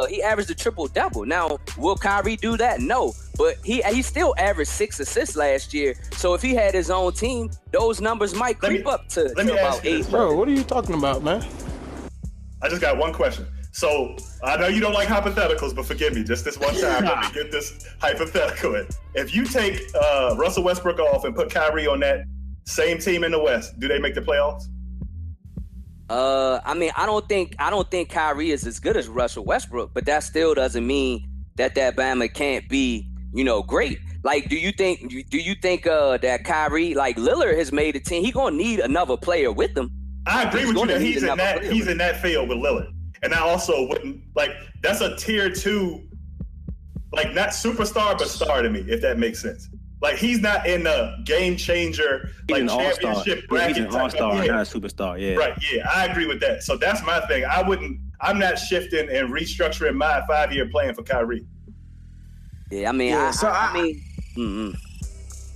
he averaged a triple double. Now, will Kyrie do that? No, but he still averaged 6 assists last year. So if he had his own team, those numbers might creep up to about 8. Bro, what are you talking about, man? I just got one question. So I know you don't like hypotheticals, but forgive me, just this one time, let me get this hypothetical in. If you take Russell Westbrook off and put Kyrie on that same team in the West, do they make the playoffs? I mean, I don't think Kyrie is as good as Russell Westbrook, but that still doesn't mean that Bama can't be, great. Like, do you think that Kyrie, like Lillard has made a team, he gonna need another player with him. I agree with you that he's in that field with Lillard. And I also wouldn't, like, that's a tier 2, like, not superstar, but star to me, if that makes sense. Like, he's not in the game changer, like, championship bracket. He's an all-star, not a superstar, yeah. Right, yeah, I agree with that. So that's my thing. I'm not shifting and restructuring my 5-year plan for Kyrie. Yeah, I mean,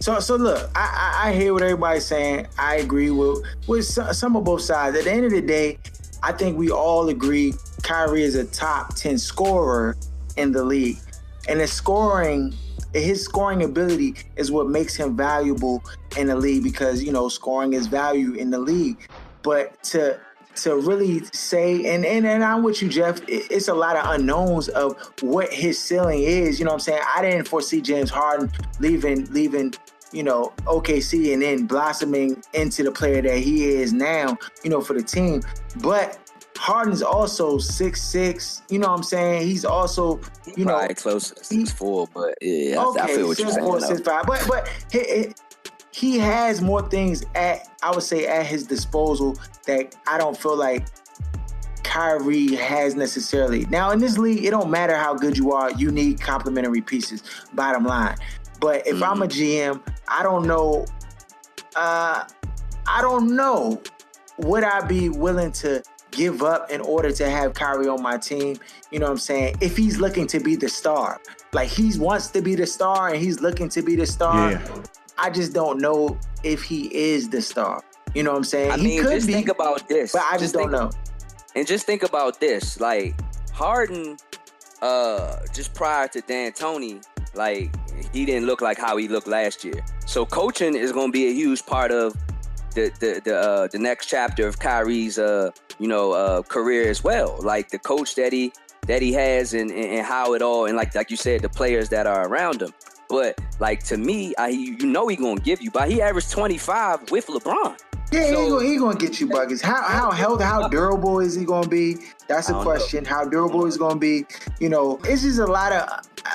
So look, I hear what everybody's saying. I agree with some of both sides. At the end of the day, I think we all agree Kyrie is a top 10 scorer in the league. And his scoring ability is what makes him valuable in the league because, scoring is value in the league. But to really say, and I'm with you, Jeff, it's a lot of unknowns of what his ceiling is. You know what I'm saying? I didn't foresee James Harden leaving, OKC and then blossoming into the player that he is now, for the team. But Harden's also 6'6", you know what I'm saying? He's also, probably close to 6'4", but yeah, okay, I feel what you're saying. 6'5", but he has more things at his disposal that I don't feel like Kyrie has necessarily. Now in this league, it don't matter how good you are, you need complementary pieces, bottom line. But if I'm a GM, I don't know, would I be willing to give up in order to have Kyrie on my team? You know what I'm saying? If he's looking to be the star, like he wants to be the star and he's looking to be the star, I just don't know if he is the star. You know what I'm saying? I mean, just think about this. But I just don't know. And just think about this. Like, Harden, just prior to D'Antoni, like, he didn't look like how he looked last year. So coaching is going to be a huge part of the next chapter of Kyrie's career as well. Like the coach that he has and how it all, and like you said, the players that are around him. But like, to me, he gonna give you, but he averaged 25 with LeBron. Yeah, so, he gonna get you buckets. How durable is he gonna be? That's a question. How durable is he gonna be? It's just a lot of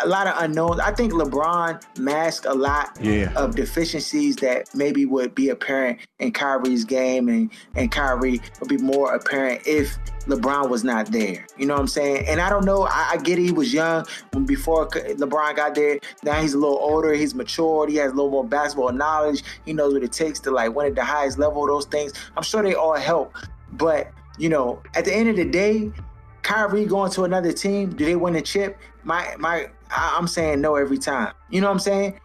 unknowns. I think LeBron masked a lot of deficiencies that maybe would be apparent in Kyrie's game, and Kyrie would be more apparent if LeBron was not there. You know what I'm saying? And I don't know. I get it. He was young before LeBron got there. Now he's a little older. He's matured. He has a little more basketball knowledge. He knows what it takes to like win at the highest level. Those things, I'm sure they all help. But at the end of the day, Kyrie going to another team, do they win a chip? I'm saying no every time. You know what I'm saying?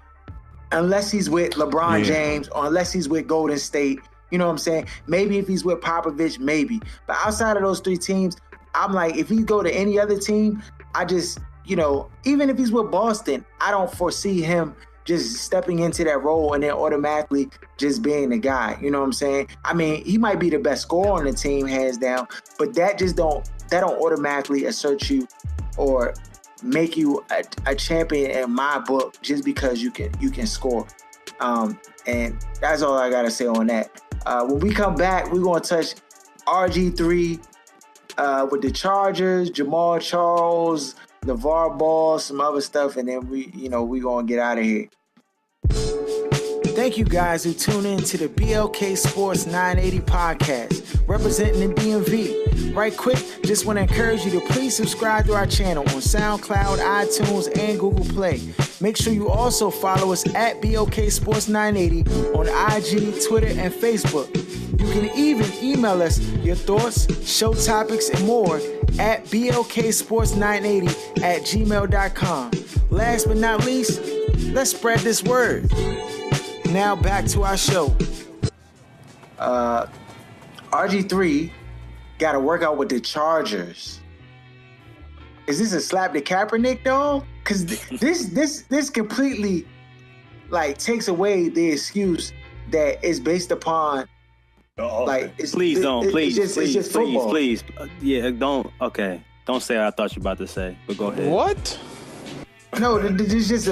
Unless he's with LeBron James or unless he's with Golden State. You know what I'm saying? Maybe if he's with Popovich, maybe. But outside of those three teams, I'm like, if he go to any other team, I just, even if he's with Boston, I don't foresee him just stepping into that role and then automatically just being the guy. You know what I'm saying? I mean, he might be the best scorer on the team, hands down, but that don't automatically assert you or make you a champion in my book just because you can score. And that's all I gotta say on that. When we come back, we're gonna touch RG3 with the Chargers, Jamal Charles, LeVar Ball, some other stuff, and then we gonna get out of here. Thank you guys who tune in to the BLK Sports 980 podcast, representing the DMV. Right quick, just want to encourage you to please subscribe to our channel on SoundCloud, iTunes, and Google Play. Make sure you also follow us at BLK Sports 980 on IG, Twitter, and Facebook. You can even email us your thoughts, show topics, and more at blksports980@gmail.com. Last but not least, let's spread this word. Now back to our show. RG3 got to work out with the Chargers. Is this a slap to Kaepernick though? Because this completely like takes away the excuse that is based upon please don't say what I thought you were about to say, but go ahead. What? No, it's just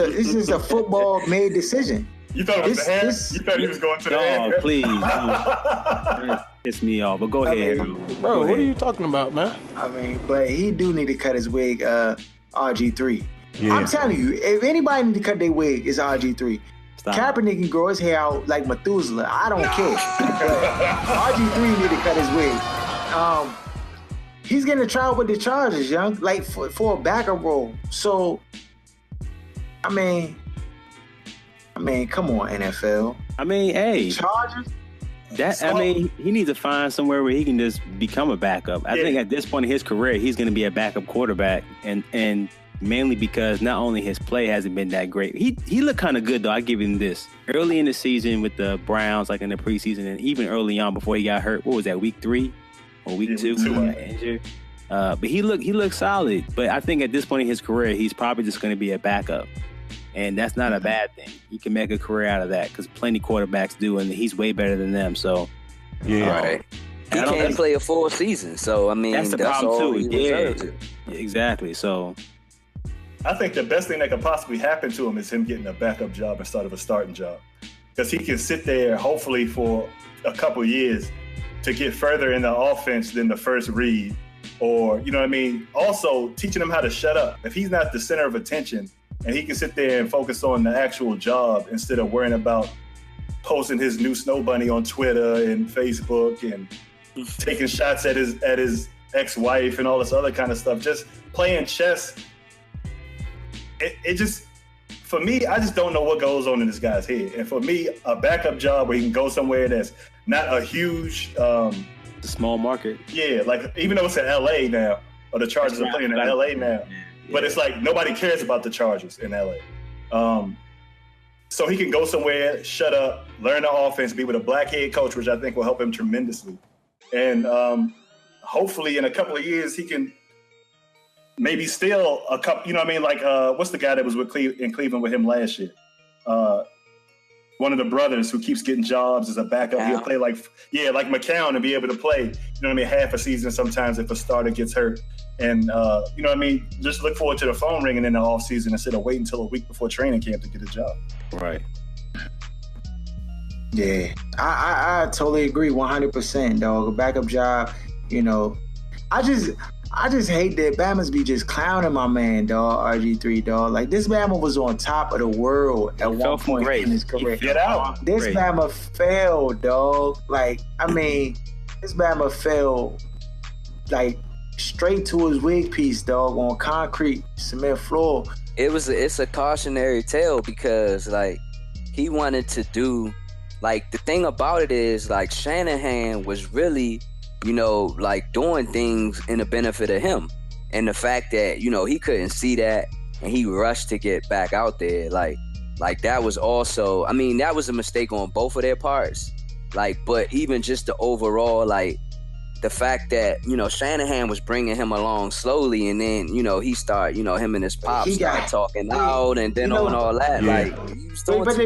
a football made decision. You thought it was the hand? You thought he was going to the hand? Please. Piss me off, but go ahead. Bro, what are you talking about, man? I mean, but he do need to cut his wig, RG3. Yeah. I'm telling you, if anybody need to cut their wig, it's RG3. Stop. Kaepernick can grow his hair out like Methuselah. I don't care. But RG3 need to cut his wig. He's gonna try with the Chargers, young, like for a backup role. So, I mean, come on, NFL. I mean, hey, Chargers. He needs to find somewhere where he can just become a backup. I think at this point in his career, he's going to be a backup quarterback, and mainly because not only his play hasn't been that great. He looked kind of good though. I give him this early in the season with the Browns, like in the preseason, and even early on before he got hurt. What was that? Week 3 or week 2? He got injured. But he looked solid. But I think at this point in his career, he's probably just going to be a backup. And that's not a bad thing. He can make a career out of that because plenty quarterbacks do, and he's way better than them. So, right. He can't play a full season. So, I mean, that's the problem too. Yeah, exactly. So, I think the best thing that could possibly happen to him is him getting a backup job instead of a starting job, because he can sit there hopefully for a couple years to get further in the offense than the first read, or you know what I mean. Also, teaching him how to shut up. If he's not the center of attention, and he can sit there and focus on the actual job instead of worrying about posting his new snow bunny on Twitter and Facebook and taking shots at his ex-wife and all this other kind of stuff. Just playing chess. It just, for me, I just don't know what goes on in this guy's head. And for me, a backup job where he can go somewhere that's not a huge... it's a small market. Yeah, like even though it's in LA now, or the Chargers are playing in LA now, but it's like nobody cares about the Chargers in LA. So he can go somewhere, shut up, learn the offense, be with a black head coach, which I think will help him tremendously. And hopefully in a couple of years, he can maybe steal a couple, you know what I mean? Like, what's the guy that was with in Cleveland with him last year? One of the brothers who keeps getting jobs as a backup. He'll play like McCown and be able to play, you know what I mean, half a season sometimes if a starter gets hurt. And, you know what I mean, just look forward to the phone ringing in the offseason instead of waiting until a week before training camp to get a job. Right. Yeah, I totally agree 100%, dog. A backup job, you know. I just hate that Bama's be just clowning my man, dog, RG3, dog. Like, this Bama was on top of the world at one point in his career. Get out. This Bama failed, dog. Like, I mean, this Bama fell, like, straight to his wig piece, dog, on concrete cement floor. It's a cautionary tale because, like, he wanted to do, like, the thing about it is, like, Shanahan was really, you know, like, doing things in the benefit of him. And the fact that, you know, he couldn't see that and he rushed to get back out there, like that was also, I mean, that was a mistake on both of their parts. Like, but even just the overall, like, the fact that, you know, Shanahan was bringing him along slowly, and then, you know, he started, you know, him and his pops started talking out, and then on all that, like, but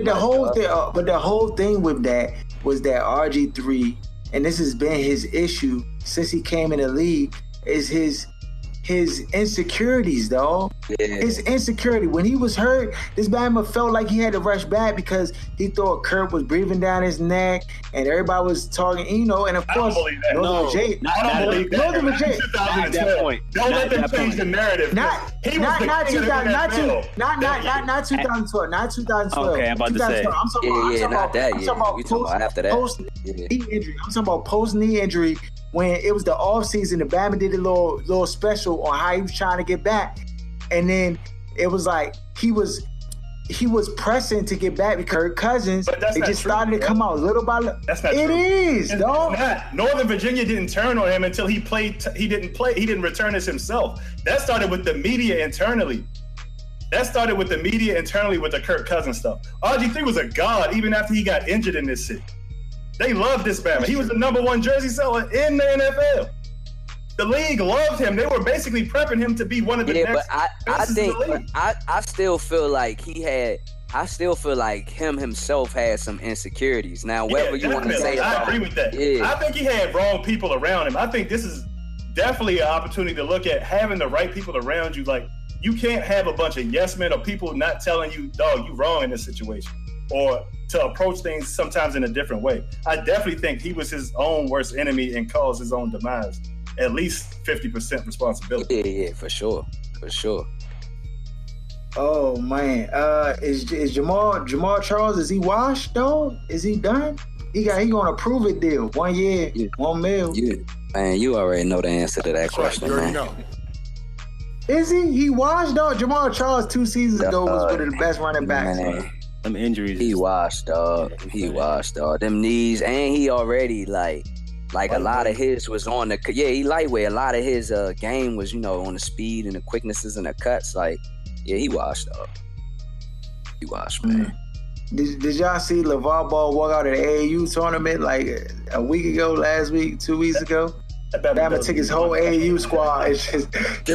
the whole thing with that was that RG3, and this has been his issue since he came in the league, is his insecurities, dog. Yeah. His insecurity. When he was hurt, this Bama felt like he had to rush back because he thought Kurt was breathing down his neck, and everybody was talking, you know, and of course, Northern Virginia. Don't let them change the narrative. Not 2012. Not 2012. Okay, I'm about to say. I'm talking about after that. Post-knee injury. I'm talking about post-knee injury. When it was the off season, the Bama did a little special on how he was trying to get back, and then it was like he was pressing to get back with Kirk Cousins. It just started to come out little by little. That's not true. It is, dog. Northern Virginia didn't turn on him until he played. He didn't play. He didn't return as himself. That started with the media internally. With the Kirk Cousins stuff. RG3 was a god even after he got injured in this city. They loved this Bama. He was the #1 jersey seller in the NFL. The league loved him. They were basically prepping him to be one of the next. But I think I still feel like I still feel like him himself had some insecurities. Now, whatever you want to say about I agree with that. Yeah. I think he had wrong people around him. I think this is definitely an opportunity to look at having the right people around you. Like, you can't have a bunch of yes men or people not telling you, dog, you wrong in this situation, or to approach things sometimes in a different way. I definitely think he was his own worst enemy and caused his own demise. At least 50% responsibility. Yeah, for sure. Oh man, is Jamal Charles? Is he washed though? Is he done? He gonna prove it deal. 1 year, $1 million. Man, you already know the answer to that question, man. Know. Is he? He washed though. Jamal Charles 2 seasons ago was one of the best running backs. Man. Some injuries. He washed, dog. He washed, dog. Them knees, and he already like a lot of his was on the. Yeah, he lightweight. A lot of his game was, on the speed and the quicknesses and the cuts. Like, yeah, he washed, dog. He washed, man. Did y'all see LeVar Ball walk out at the AAU tournament like a week ago, last week, 2 weeks ago? Bama took his whole AAU squad. It's just the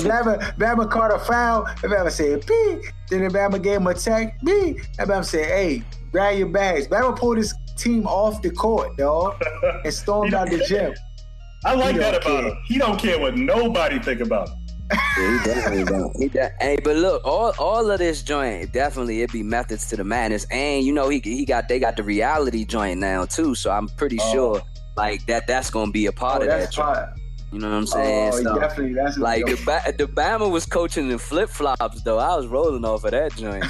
Bama caught a foul. The Bama said, "Pee." Then the Bama gave him a tech. "Pee." And Bama said, "Hey, grab your bags." Bama pulled his team off the court, dog, and stormed out the gym. I like that about him. He don't care what nobody think about him. Yeah, he definitely don't. Hey, but look, all of this joint, definitely it be methods to the madness, and they got the reality joint now too. So I'm pretty sure like that's gonna be a part of that joint. You know what I'm saying? Oh, so, definitely. That's like the Bama was coaching in flip flops though. I was rolling off of that joint,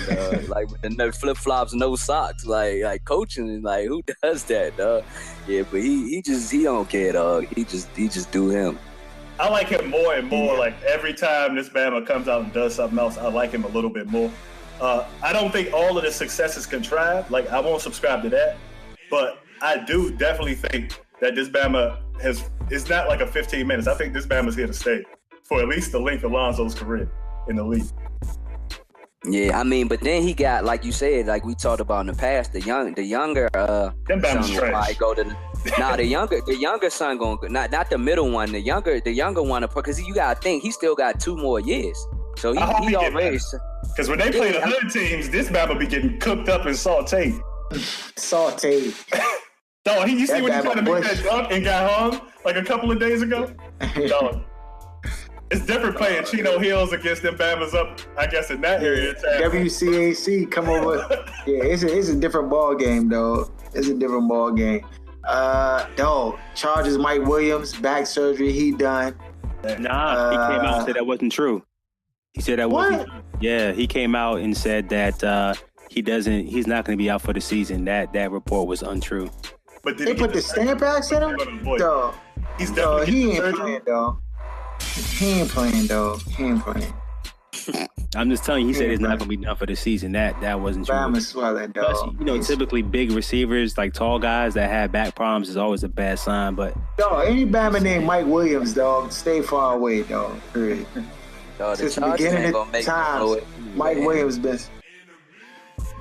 like with the flip flops, no socks, like coaching. Like who does that, dog? Yeah, but he don't care, dog. He just do him. I like him more and more. Like every time this Bama comes out and does something else, I like him a little bit more. I don't think all of the success is contrived. Like I won't subscribe to that, but I do definitely think that this Bama it's not like a 15 minutes. I think this Bama's here to stay for at least the length of Lonzo's career in the league. Yeah, I mean, but then he got, like you said, like we talked about in the past, the younger them Bama's son trash. probably go to the younger son going not the middle one, the younger one, because you gotta think he still got 2 more years. So he already, because when they play the hood teams, this Bama be getting cooked up and sauteed. Dog, you see when he tried to make that dunk and got hung like a couple of days ago? Dog. It's different playing Chino Hills against them Bamas up, I guess, in that area of town. WCAC come over. Yeah, it's a different ball game, though. It's a different ball game. Dog, charges Mike Williams, back surgery, he done. Nah, he came out and said that wasn't true. He said that wasn't true. Yeah, he came out and said that he's not going to be out for the season. That report was untrue. But they put the stamp backs in him? Dog. He's definitely he ain't playing, dog. He ain't playing, dog. He ain't playing. I'm just telling you, he said it's not going to be done for the season. That wasn't true. Bama's swelling, dog. Plus, typically big receivers, like tall guys that have back problems is always a bad sign, but... Dog, any Bama named Mike Williams, dog, stay far away, dog. Period. Dog, since the beginning of times, Mike Williams been...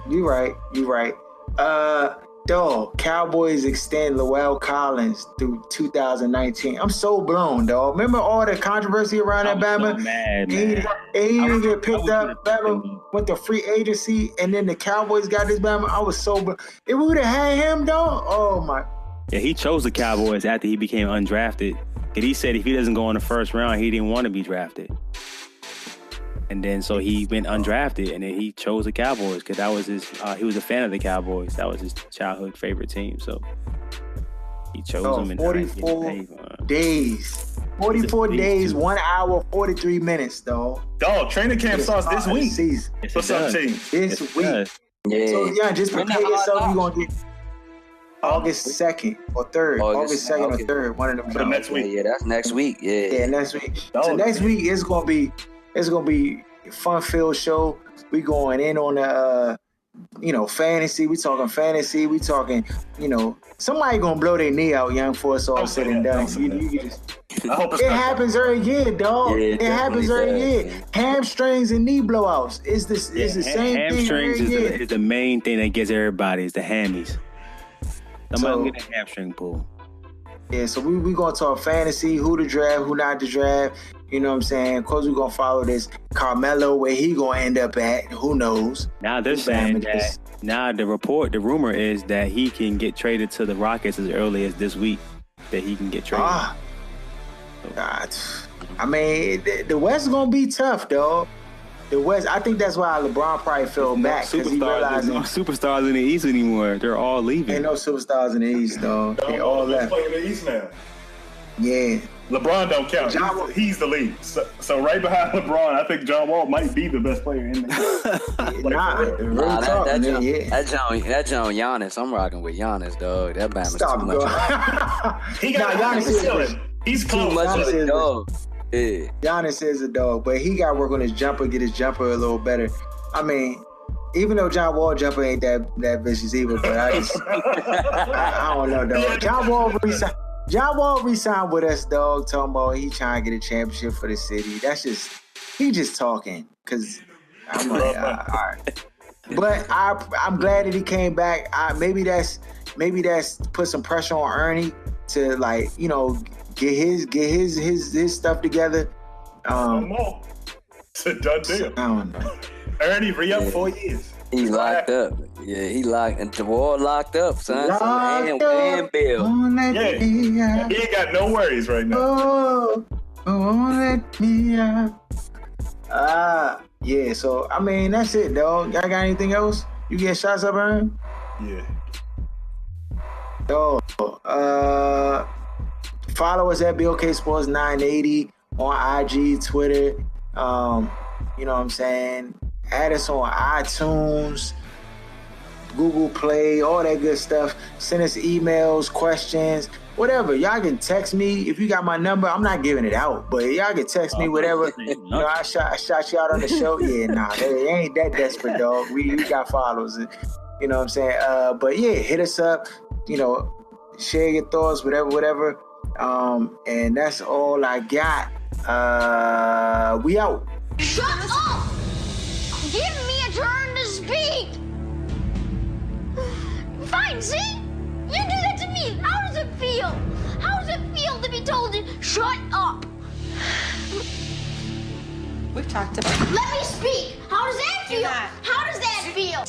You right. Dog, Cowboys extend Lowell Collins through 2019. I'm so blown, dog. Remember all the controversy around that Bama? So mad, he didn't get picked up. Bama went to free agency, and then the Cowboys got this Bama. I was so blown. If we would have had him, dog, oh my. Yeah, he chose the Cowboys after he became undrafted. And he said if he doesn't go in the first round, he didn't want to be drafted. And then so he went undrafted, and then he chose the Cowboys because that was his. He was a fan of the Cowboys. That was his childhood favorite team. So he chose them. 44 days. 44 days, 1 hour, 43 minutes, dog. Dog, training camp starts this week. For some teams. This week. Yeah. So just prepare yourself. You're gonna get August 2nd or 3rd. August 2nd or 3rd. One of them. For next week. Yeah, that's next week. Yeah, next week. So next week it's gonna be a fun-filled show. We going in on the fantasy. We talking fantasy. We talking, somebody gonna blow their knee out, young, for us all said and done. It happens every year, dog. Yeah, it happens every year. Hamstrings and knee blowouts. It's the same thing. Hamstrings is the main thing that gets everybody. Is the hammies. Somebody get a hamstring pull. Yeah, so we gonna talk fantasy, who to draft, who not to draft. You know what I'm saying? Of course, we're going to follow this Carmelo, where he going to end up at. Who knows? Now they're saying that, now the rumor is that he can get traded to the Rockets as early as this week, that he can get traded. God. I mean, the West is going to be tough, dog. The West, I think that's why LeBron probably fell back. There's no superstars in the East anymore. They're all leaving. Ain't no superstars in the East, dog. They all left. Playing in the East now. Yeah. LeBron don't count. He's the lead. So right behind LeBron, I think John Wall might be the best player in the that John Giannis. I'm rocking with Giannis, dog. That Bama's too much. He got Giannis is He's too much of a dog. Yeah. Giannis is a dog, but he got to work on his jumper, get his jumper a little better. I mean, even though John Wall jumper ain't that vicious either, but I don't know, dog. John Wall re-signed with us, dog, talking about he trying to get a championship for the city. He just talking, because I'm like, all right. But I'm glad that he came back. Maybe that's put some pressure on Ernie to, like, you know, get his stuff together. It's a done deal. I don't know. Ernie re-up 4 years. He locked up. Yeah, and the Wall locked up, son. And Bill. Yeah, he ain't got no worries right now. Let me out. Yeah, so, I mean, that's it, dog. Y'all got anything else? You get shots up, Ern? Yeah. Dog, follow us at Blksports980 on IG, Twitter. You know what I'm saying? Add us on iTunes, Google Play, all that good stuff. Send us emails, questions, whatever. Y'all can text me. If you got my number, I'm not giving it out, but y'all can text me, whatever. You know, I shot you out on the show. Yeah, nah, they ain't that desperate, dog. We got followers. You know what I'm saying? But yeah, hit us up. You know, share your thoughts, whatever. And that's all I got. We out. Shut up! Give me a turn to speak! Fine, see? You do that to me. How does it feel? How does it feel to be told to shut up? We've talked about it. Let me speak. How does that feel? How does that feel?